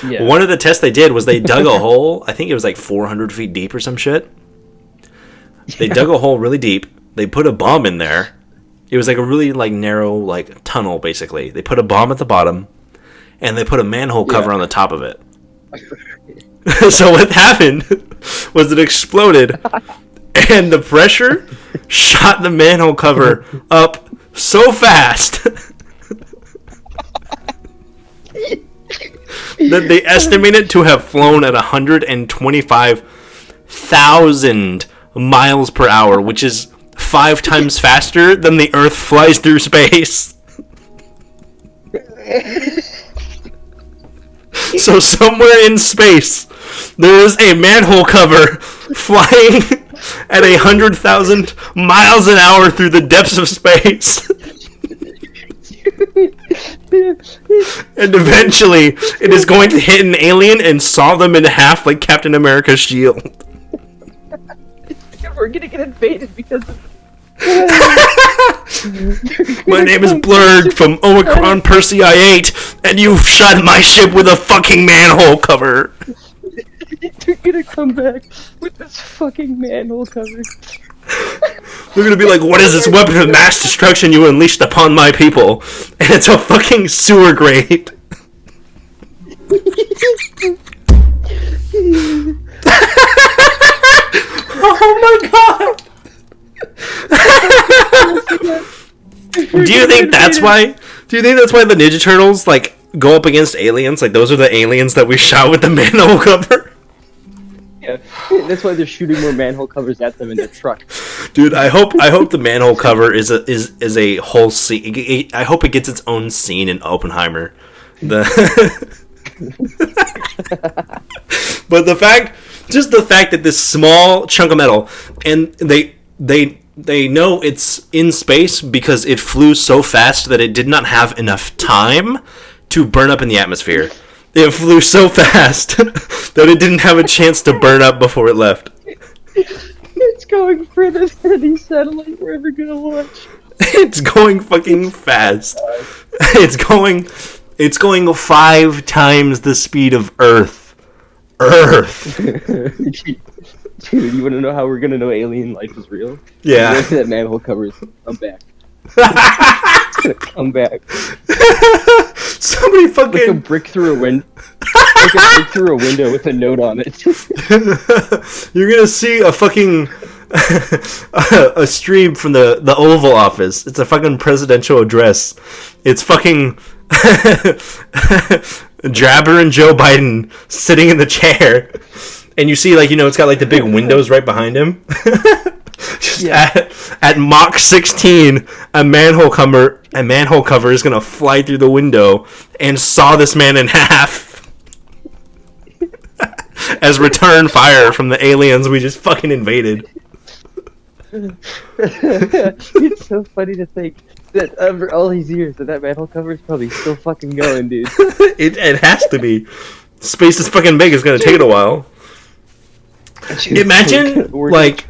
Yeah. one of the tests they did was they dug a hole. I think it was like 400 feet deep or some shit. They dug a hole really deep. They put a bomb in there. It was like a really like narrow like tunnel basically. They put a bomb at the bottom, and they put a manhole cover Yeah. on the top of it. So what happened was it exploded, and the pressure shot the manhole cover up so fast that they estimate it to have flown at 125,000 miles per hour, which is 5 times faster than the Earth flies through space. So somewhere in space, there is a manhole cover flying at 100,000 miles an hour through the depths of space. And eventually, it is going to hit an alien and saw them in half like Captain America's shield. We're gonna get invaded because of My name is Blurred from Omicron Persei 8, and you've shot my ship with a fucking manhole cover. They're gonna come back with this fucking manhole cover. They're gonna be like, what is this weapon of mass destruction you unleashed upon my people? And it's a fucking sewer grate. Oh my god! Do you think that's why? Do you think that's why the Ninja Turtles like go up against aliens? Like those are the aliens that we shot with the manhole cover? Yeah, that's why they're shooting more manhole covers at them in their truck. Dude, I hope the manhole cover is a whole scene. I hope it gets its own scene in Oppenheimer. But the fact that this small chunk of metal, and they know it's in space because it flew so fast that it did not have enough time to burn up in the atmosphere. It flew so fast that it didn't have a chance to burn up before it left. It's going further than any satellite we're ever gonna launch. It's going fucking fast. It's going 5 times the speed of Earth. Dude, you wanna know how we're gonna know alien life is real? Yeah. That manhole cover is gonna come back. It's gonna come back. Somebody fucking like a brick through a window. Like a brick through a window with a note on it. You're gonna see a fucking a stream from the Oval Office. It's a fucking presidential address. It's fucking Jabber and Joe Biden sitting in the chair, and you see like it's got like the big windows right behind him. Just at Mach 16, a manhole cover is gonna fly through the window and saw this man in half as return fire from the aliens we just fucking invaded. It's so funny to think that over all these years that manhole cover is probably still fucking going, dude. It has to be. Space is fucking big. It's gonna take it a while. Imagine like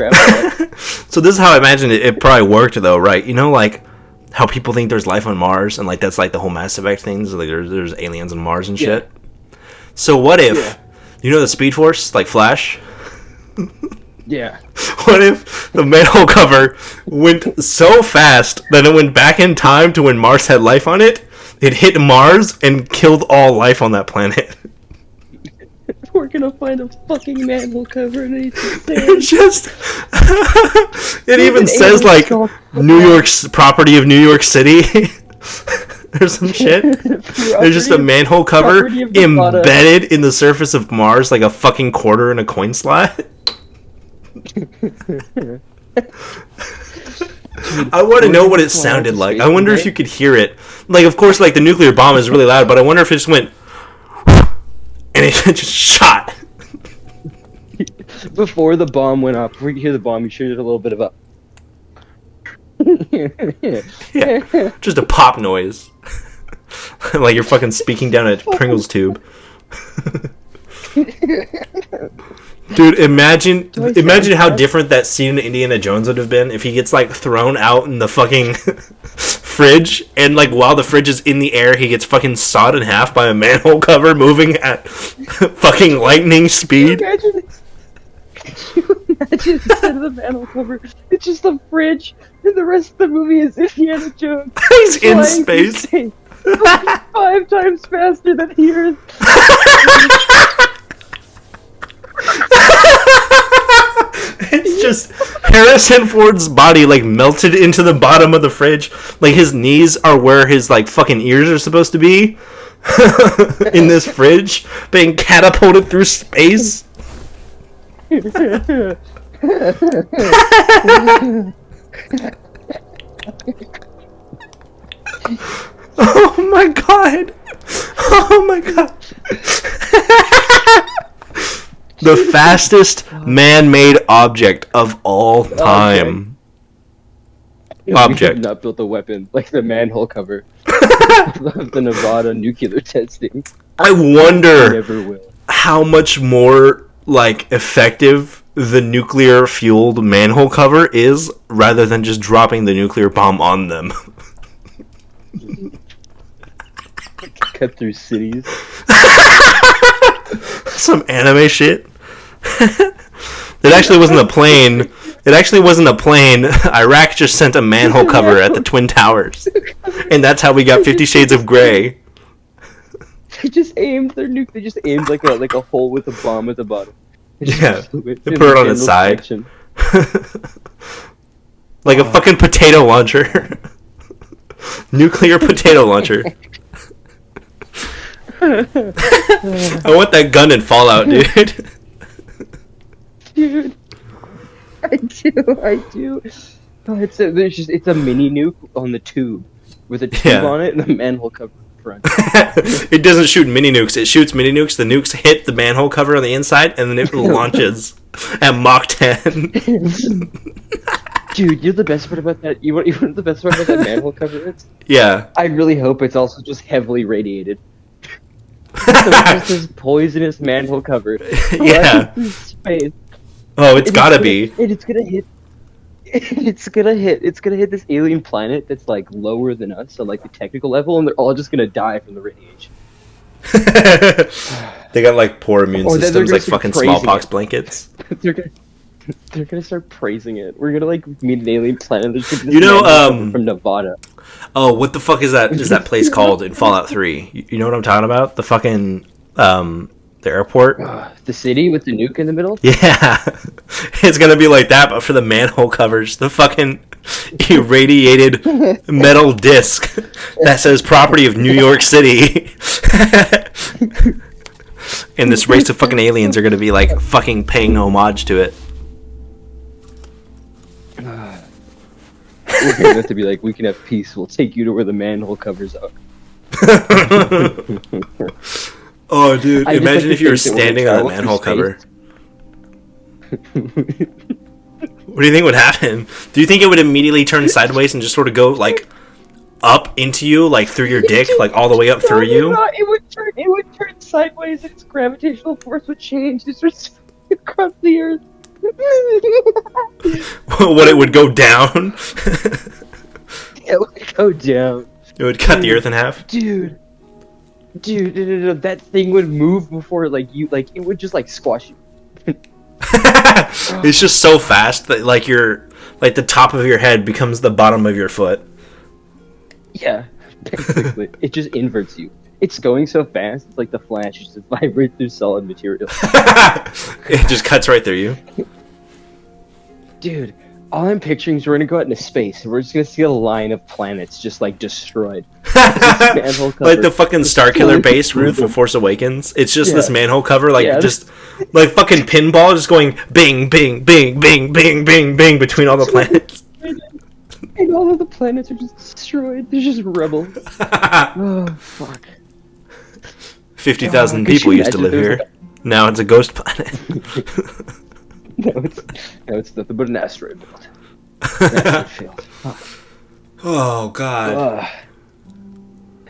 so this is how I imagine it probably worked though, right? Like how people think there's life on Mars and like that's like the whole Mass Effect things, like there's aliens on Mars and shit. So what if the Speed Force, like Flash? Yeah. What if the manhole cover went so fast that it went back in time to when Mars had life on it? It hit Mars and killed all life on that planet. We're gonna find a fucking manhole cover underneath the sand. It's just it even says like New York's property of New York City or some shit. There's just a manhole cover embedded in the surface of Mars like a fucking quarter in a coin slot. I want to know what it sounded like. I wonder if you could hear it. Like, of course, like the nuclear bomb is really loud, but I wonder if it just went and it just shot. Before the bomb went off, before you hear the bomb, you should hear a little bit of a... Yeah, just a pop noise. Like you're fucking speaking down a Pringles tube. Dude, imagine how different that scene in Indiana Jones would have been if he gets like thrown out in the fucking fridge, and like while the fridge is in the air, he gets fucking sawed in half by a manhole cover moving at fucking lightning speed. Could you imagine instead of the manhole cover, it's just a fridge, and the rest of the movie is Indiana Jones. He's in space. 5 times faster than he is. It's just Harrison Ford's body like melted into the bottom of the fridge. Like his knees are where his like fucking ears are supposed to be in this fridge, being catapulted through space. Oh my god! Oh my god! The fastest man-made object of all time. We have not built a weapon like the manhole cover of the Nevada nuclear testing. I wonder Never will. how much more like effective the nuclear fueled manhole cover is rather than just dropping the nuclear bomb on them. Cut through cities. Some anime shit. It actually wasn't a plane. It actually wasn't a plane. Iraq just sent a manhole cover at the Twin Towers, and that's how we got 50 Shades of Grey. They just aimed their nuke. They just aimed like a hole with a bomb at the bottom. They Yeah, they put it on its side, like a fucking potato launcher, nuclear potato launcher. I want that gun in Fallout, dude. Dude, I do. Oh, it's a mini nuke on the tube with a tube on it and a manhole cover in front. It doesn't shoot mini nukes. It shoots mini nukes. The nukes hit the manhole cover on the inside, and then it launches at Mach 10. Dude, you're the best part about that. You know what the best part about that manhole cover is? Yeah. I really hope it's also just heavily radiated. So it's just this poisonous manhole cover. Yeah. Space. Oh, it's gotta be. It's gonna hit. It's gonna hit this alien planet that's like lower than us on like the technical level, and they're all just gonna die from the radiation. They got like poor immune systems, like fucking smallpox blankets. They're gonna start praising it. We're gonna like meet an alien planet. You know, from Nevada. Oh, what the fuck is that? Is that place called in Fallout 3? You know what I'm talking about? The fucking the airport. The city with the nuke in the middle. Yeah, it's gonna be like that, but for the manhole covers, the fucking irradiated metal disc that says "Property of New York City." And this race of fucking aliens are gonna be like fucking paying homage to it. We're gonna have to be like, we can have peace. We'll take you to where the manhole covers are. Oh, dude! Imagine if you were standing on a manhole cover. What do you think would happen? Do you think it would immediately turn sideways and just sort of go like up into you, like through your dick, like all the way up through you? It would turn sideways, and its gravitational force would change. It would across the earth. What, it would go down? It would go down. It would cut the earth in half. Dude, that thing would move before it would just like squash you. It's just so fast that like the top of your head becomes the bottom of your foot. Yeah, basically, it just inverts you. It's going so fast, it's like the Flash just vibrates through solid material. It just cuts right through you. Dude, all I'm picturing is we're gonna go out into space and we're just gonna see a line of planets just like destroyed. Like the fucking Starkiller base from Force Awakens. It's just this manhole cover, just like fucking pinball, just going bing, bing, bing, bing, bing, bing, bing between all the planets. And all of the planets are just destroyed. They're just rubble. Oh, fuck. 50,000 people used to live here. Now it's a ghost planet. No, it's nothing but an asteroid belt. Asteroid field. Oh, God.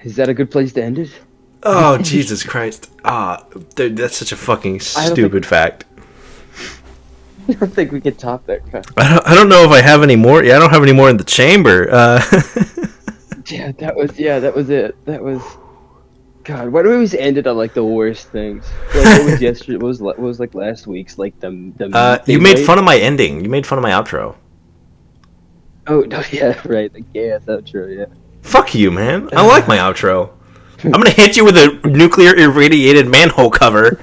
Is that a good place to end it? Oh, Jesus Christ. Dude, that's such a fucking stupid fact. I don't think we can top that. I don't know if I have any more. Yeah, I don't have any more in the chamber. Yeah, that was it. That was... God, why do we always end it on like the worst things? Like, what was yesterday? What was like last week's? Like the you made fun of my ending. You made fun of my outro. Oh no, yeah, right. The gay-ass outro, yeah. Fuck you, man. I like my outro. I'm gonna hit you with a nuclear irradiated manhole cover.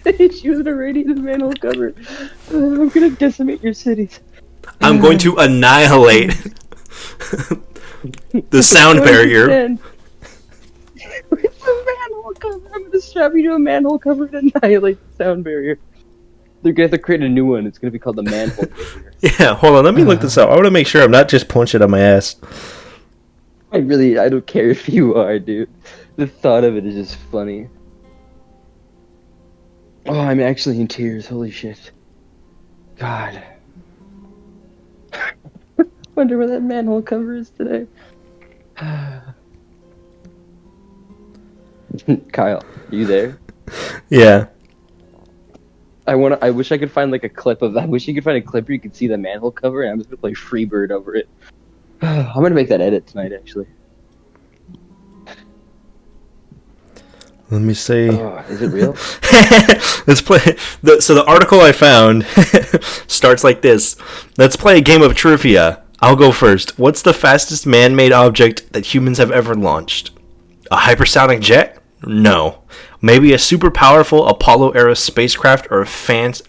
Hit you with an irradiated manhole cover. I'm gonna decimate your cities. I'm going to annihilate the sound barrier. It's a manhole cover. I'm gonna strap you to a manhole cover and annihilate the sound barrier. They're gonna have to create a new one. It's gonna be called the manhole barrier. Yeah, hold on. Let me look this up. I want to make sure I'm not just punching on my ass. I don't care if you are, dude. The thought of it is just funny. Oh, I'm actually in tears. Holy shit. God. Wonder where that manhole cover is today. Kyle, you there? Yeah. I wish I could find like a clip of that. I wish you could find a clip where you could see the manhole cover, and I'm just gonna play Freebird over it. I'm gonna make that edit tonight, actually. Let me see. Oh, is it real? Let's play. So the article I found starts like this. Let's play a game of trivia. I'll go first. What's the fastest man-made object that humans have ever launched? A hypersonic jet? No. Maybe a super powerful Apollo-era spacecraft or a fancy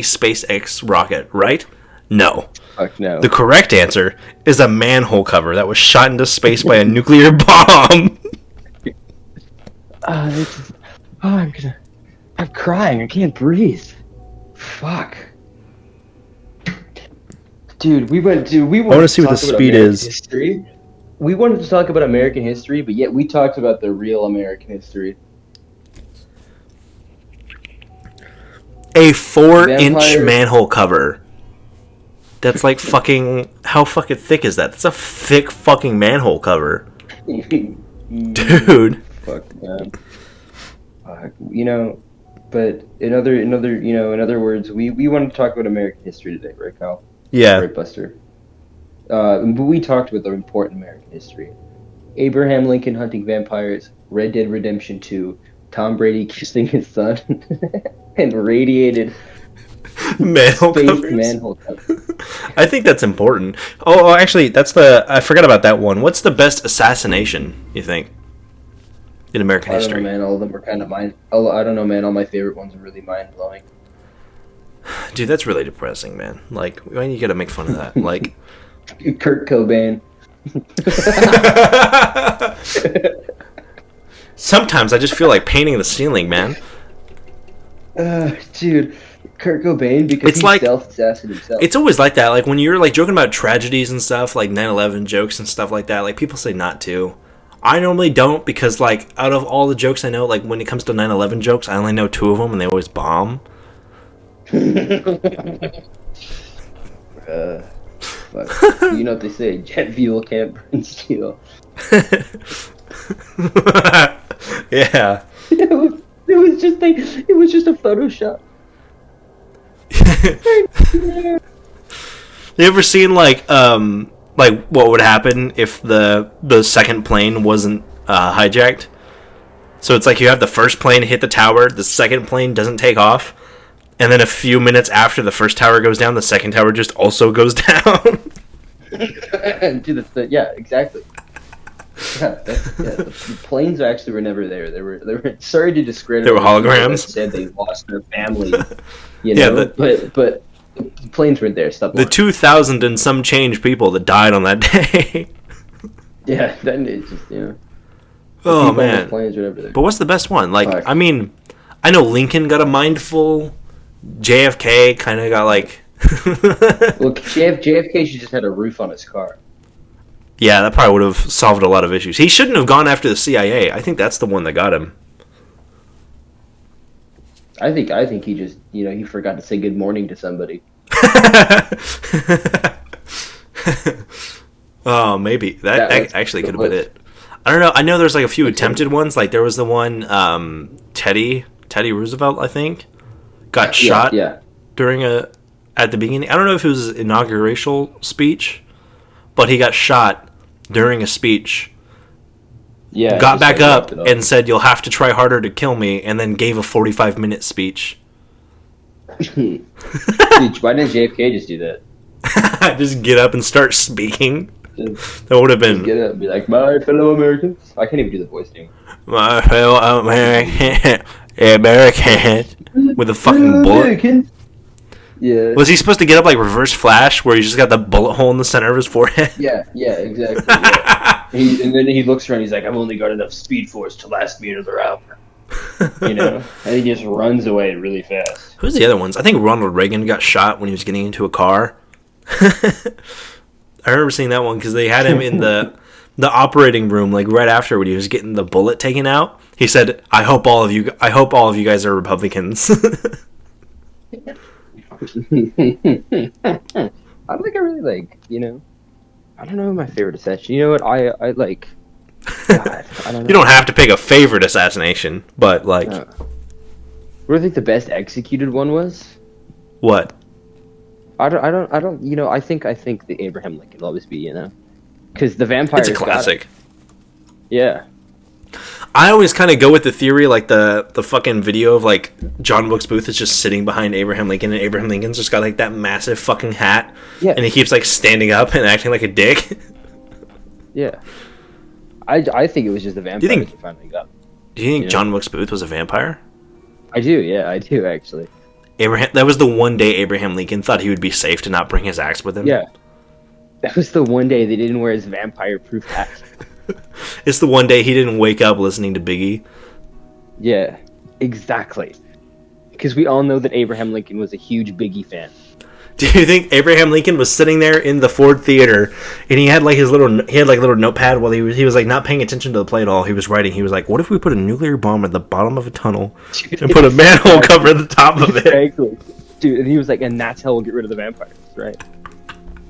SpaceX rocket, right? No. Fuck no. The correct answer is a manhole cover that was shot into space by a nuclear bomb. I'm crying. I can't breathe. Fuck. Dude, we want I want to see what the speed is. History. We wanted to talk about American history, but yet we talked about the real American history. A 4-inch manhole cover. That's like fucking... How fucking thick is that? That's a thick fucking manhole cover. Dude. Fuck, man. You know, but in other words, we wanted to talk about American history today, right, Kyle? Yeah. Right, Buster. But we talked about the important American history. Abraham Lincoln hunting vampires, Red Dead Redemption 2, Tom Brady kissing his son, and radiated manhole covers. Manhole covers. I think that's important. Oh, actually, I forgot about that one. What's the best assassination, you think, in American history? I don't know, man. All of them were kind of I don't know, man. All my favorite ones are really mind-blowing. Dude, that's really depressing, man. Like, why you gotta make fun of that? Like... Kurt Cobain. Sometimes I just feel like painting the ceiling, man. Dude, Kurt Cobain, because he self-assassinated himself. It's always like that. Like when you're like joking about tragedies and stuff, like 9/11 jokes and stuff like that. Like people say not to. I normally don't because like out of all the jokes I know, like when it comes to 9/11 jokes, I only know 2 of them and they always bomb. Fuck. You know what they say, jet fuel can't burn steel. Yeah. It was just a Photoshop. You ever seen like what would happen if the second plane wasn't hijacked? So it's like you have the first plane hit the tower, the second plane doesn't take off, and then a few minutes after the first tower goes down, the second tower just also goes down. Yeah, exactly. The planes actually were never there. They were sorry to discredit. They were holograms. Said they lost their family. You know, but the planes weren't there. Stop. The 2,000 and some change people that died on that day. Yeah, then it just Oh man. Planes were never there. But what's the best one? Like, I mean, I know Lincoln got a mindful. JFK kind of got like. Well, JFK just had a roof on his car. Yeah, that probably would have solved a lot of issues. He shouldn't have gone after the CIA. I think that's the one that got him. I think he just, he forgot to say good morning to somebody. Oh, maybe. That actually could have been it. I don't know. I know there's like a few attempted ones. Like there was the one Teddy Roosevelt, I think, got shot during at the beginning. I don't know if it was his inaugural speech, but he got shot during a speech. Yeah. Got back up and said, "You'll have to try harder to kill me," and then gave a 45-minute speech. Dude, why didn't JFK just do that? Just get up and start speaking. That would have been. Get up and be like, "My fellow Americans." I can't even do the voice anymore. My fellow Americans, with a fucking bullet. Yeah. Was he supposed to get up like Reverse Flash, where he just got the bullet hole in the center of his forehead? Yeah, exactly. Yeah. And then he looks around. He's like, "I've only got enough speed force to last me another hour." And he just runs away really fast. Who's the other ones? I think Ronald Reagan got shot when he was getting into a car. I remember seeing that one because they had him in the operating room like right after when he was getting the bullet taken out. He said, "I hope all of you guys are Republicans." I don't think I really like, I don't know my favorite assassination. You know what? I like. God, I don't know. You don't have to pick a favorite assassination, but like. What do you think the best executed one was? What? I don't. I think the Abraham Lincoln will always be, because the vampire. It's a classic. Yeah. I always kind of go with the theory, like the fucking video of like John Wilkes Booth is just sitting behind Abraham Lincoln, and Abraham Lincoln's just got like that massive fucking hat, Yeah. and he keeps like standing up and acting like a dick. Yeah. I think it was just the vampire think- that finally got. Do you think Yeah. John Wilkes Booth was a vampire? I do, yeah, I do actually. That was the one day Abraham Lincoln thought he would be safe to not bring his axe with him. Yeah. That was the one day they didn't wear his vampire-proof hat. It's the one day he didn't wake up listening to Biggie. Yeah, exactly. Because we all know that Abraham Lincoln was a huge Biggie fan. Do you think Abraham Lincoln was sitting there in the Ford Theater and he had like a little notepad while he was like not paying attention to the play at all? He was writing. He was like, "What if we put a nuclear bomb at the bottom of a tunnel and put a manhole cover at the top of it?" Exactly. Dude, and he was like, and that's how we'll get rid of the vampires, right?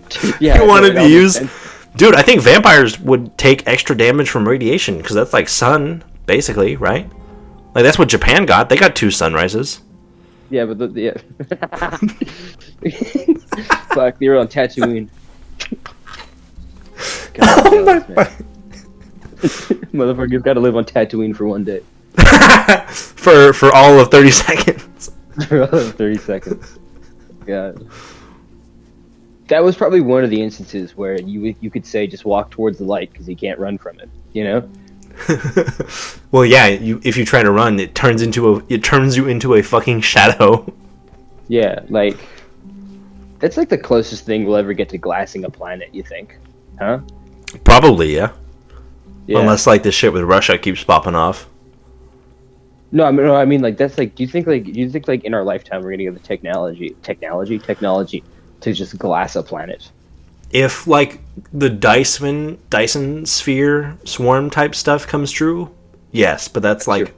Dude, yeah, He wanted no, to it all use. makes sense. Dude, I think vampires would take extra damage from radiation because that's like sun, basically, right? Like that's what Japan got. They got 2 sunrises. Yeah, but yeah. Fuck, they were on Tatooine. God, Oh my motherfucker's got to live on Tatooine for one day. for all of 30 seconds. For 30 seconds. God. That was probably one of the instances where you could say just walk towards the light because you can't run from it, you know? Well, yeah. If you try to run, it turns you into a fucking shadow. Yeah, like that's like the closest thing we'll ever get to glassing a planet. You think? Huh? Probably, yeah. Yeah. Unless like this shit with Russia keeps popping off. No, I mean like that's like. Do you think like in our lifetime we're gonna get the technology to just glass a planet? If like the Dyson sphere swarm type stuff comes true, yes, but that's like Sure.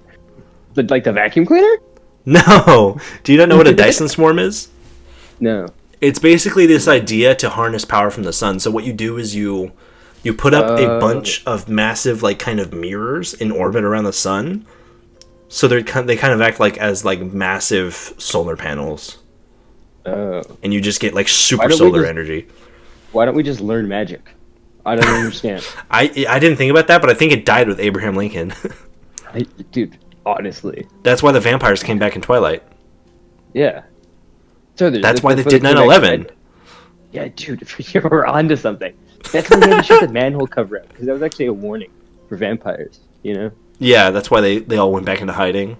But like the vacuum cleaner? no. Do you not know what a Dyson swarm is? No. It's basically this idea to harness power from the sun. So what you do is you put up a bunch of massive like kind of mirrors in orbit around the sun. So they kind of act like as like massive solar panels, Oh. and you just get like super Why don't we solar just- energy. Why don't we just learn magic? I don't understand. I didn't think about that, but I think it died with Abraham Lincoln. Dude, honestly, That's why the vampires came back in Twilight. yeah. So That's why they did 9/11. Yeah, dude, you're onto something. That's why they had to shut the manhole cover out because that was actually a warning for vampires. You know. Yeah, that's why they all went back into hiding.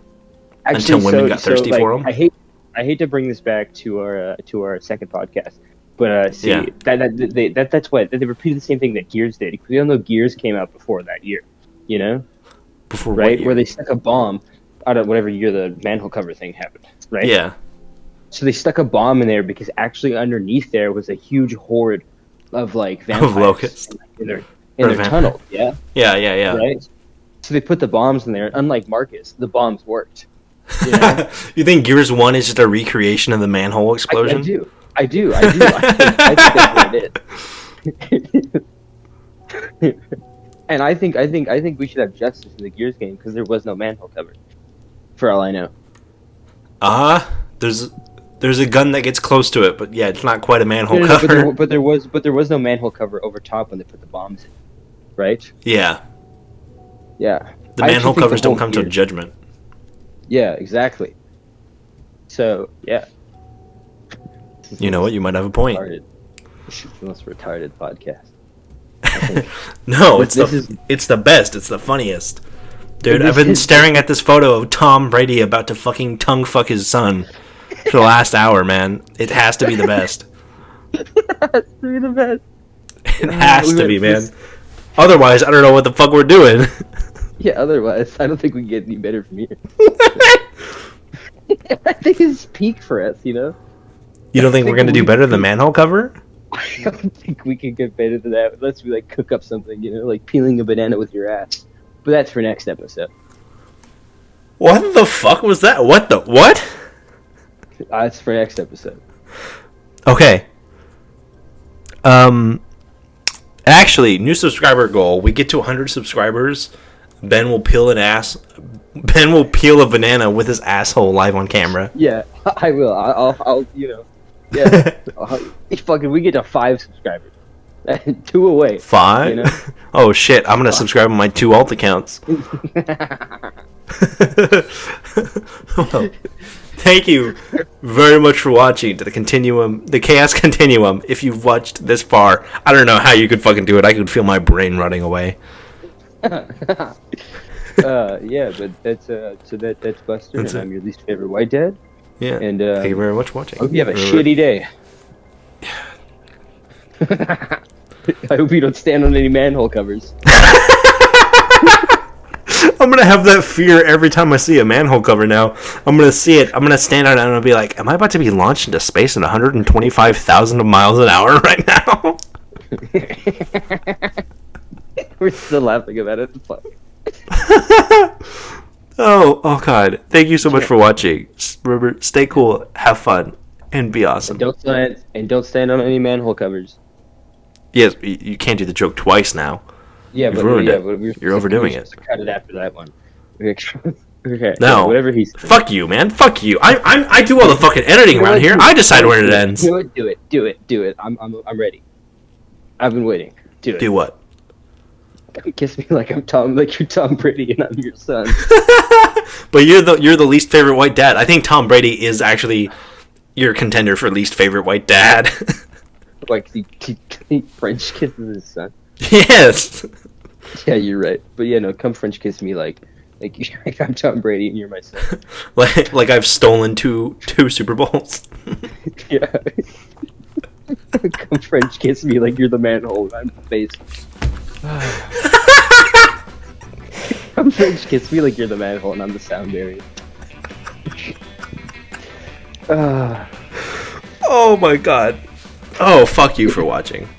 Actually, Until women got thirsty like, for 'em? I hate to bring this back to our second podcast, but see Yeah. that's what they repeated the same thing that Gears did. We all know Gears came out before that year, you know, Before right? what year? Where they stuck a bomb out of whatever year the manhole cover thing happened, right? Yeah. So they stuck a bomb in there because actually underneath there was a huge horde of like vampires locusts. in their Or tunnel. Yeah, Yeah. right. So they put the bombs in there. And unlike Marcus, the bombs worked. You know? You think Gears 1 is just a recreation of the manhole explosion? I do. I think that's what it is. And I think we should have justice in the Gears game because there was no manhole cover. For all I know. There's a gun that gets close to it, but yeah, it's not quite a manhole No, cover. but there was no manhole cover over top when they put the bombs in, right? Yeah. Yeah. The I actually manhole think covers the whole don't come till Gears- Judgment. Yeah, exactly. So yeah. You know what? You might have a point. Retarded. This is the most retarded podcast. No, This it's the best. It's the funniest. Dude, This I've been is- staring at this photo of Tom Brady about to fucking tongue fuck his son for the last hour, man. It has to be the best. That's to be the best. It has to be, man. Otherwise, I don't know what the fuck we're doing. Yeah, otherwise, I don't think we can get any better from here. I think it's peak for us, you know? You don't think we're gonna do better than the manhole cover? I don't think we can get better than that unless we, like, cook up something, you know? Like peeling a banana with your ass. But that's for next episode. What the fuck was that? What? That's for next episode. Okay. Actually, new subscriber goal. We get to 100 subscribers. Ben will peel a banana with his asshole live on camera. Yeah, I will. I'll you know. Yeah. Fucking, we get to 5 subscribers. 2 away. 5? You know? Oh shit! I'm gonna subscribe to my 2 alt accounts. Well, thank you very much for watching to the Chaos Continuum. If you've watched this far, I don't know how you could fucking do it. I could feel my brain running away. Yeah, but that's that's Buster, That's and it. I'm your least favorite white dad. Yeah. And Thank you very much for watching. I hope you have a Remember- shitty day. I hope you don't stand on any manhole covers. I'm gonna have that fear every time I see a manhole cover now. I'm gonna see it. I'm gonna stand on it and I'm gonna be like, am I about to be launched into space at 125,000 miles an hour right now? We're still laughing about it. Fuck. Oh god. Thank you so much for watching. Remember, stay cool, have fun, and be awesome. Don't stand on any manhole covers. Yes, you can't do the joke twice now. Yeah, You've but ruined yeah, it. but You're overdoing we're it. supposed to cut it after that one. Okay. No. Yeah, whatever he's. Fuck you, man. Fuck you. I do all the fucking editing around here. I decide when it ends. Do it. I'm ready. I've been waiting. Do it. Do what? Kiss me like you're Tom Brady and I'm your son. But you're the least favorite white dad. I think Tom Brady is actually your contender for least favorite white dad. Like he French kisses his son. Yes. Yeah, you're right. But yeah, no, come French kiss me like I'm Tom Brady and you're my son. like I've stolen two Super Bowls. Yeah. Come French kiss me like you're the manhole and I'm the face. Come French kiss me like you're the manhole and I'm the sound barrier. Oh my god. Oh, fuck you for watching.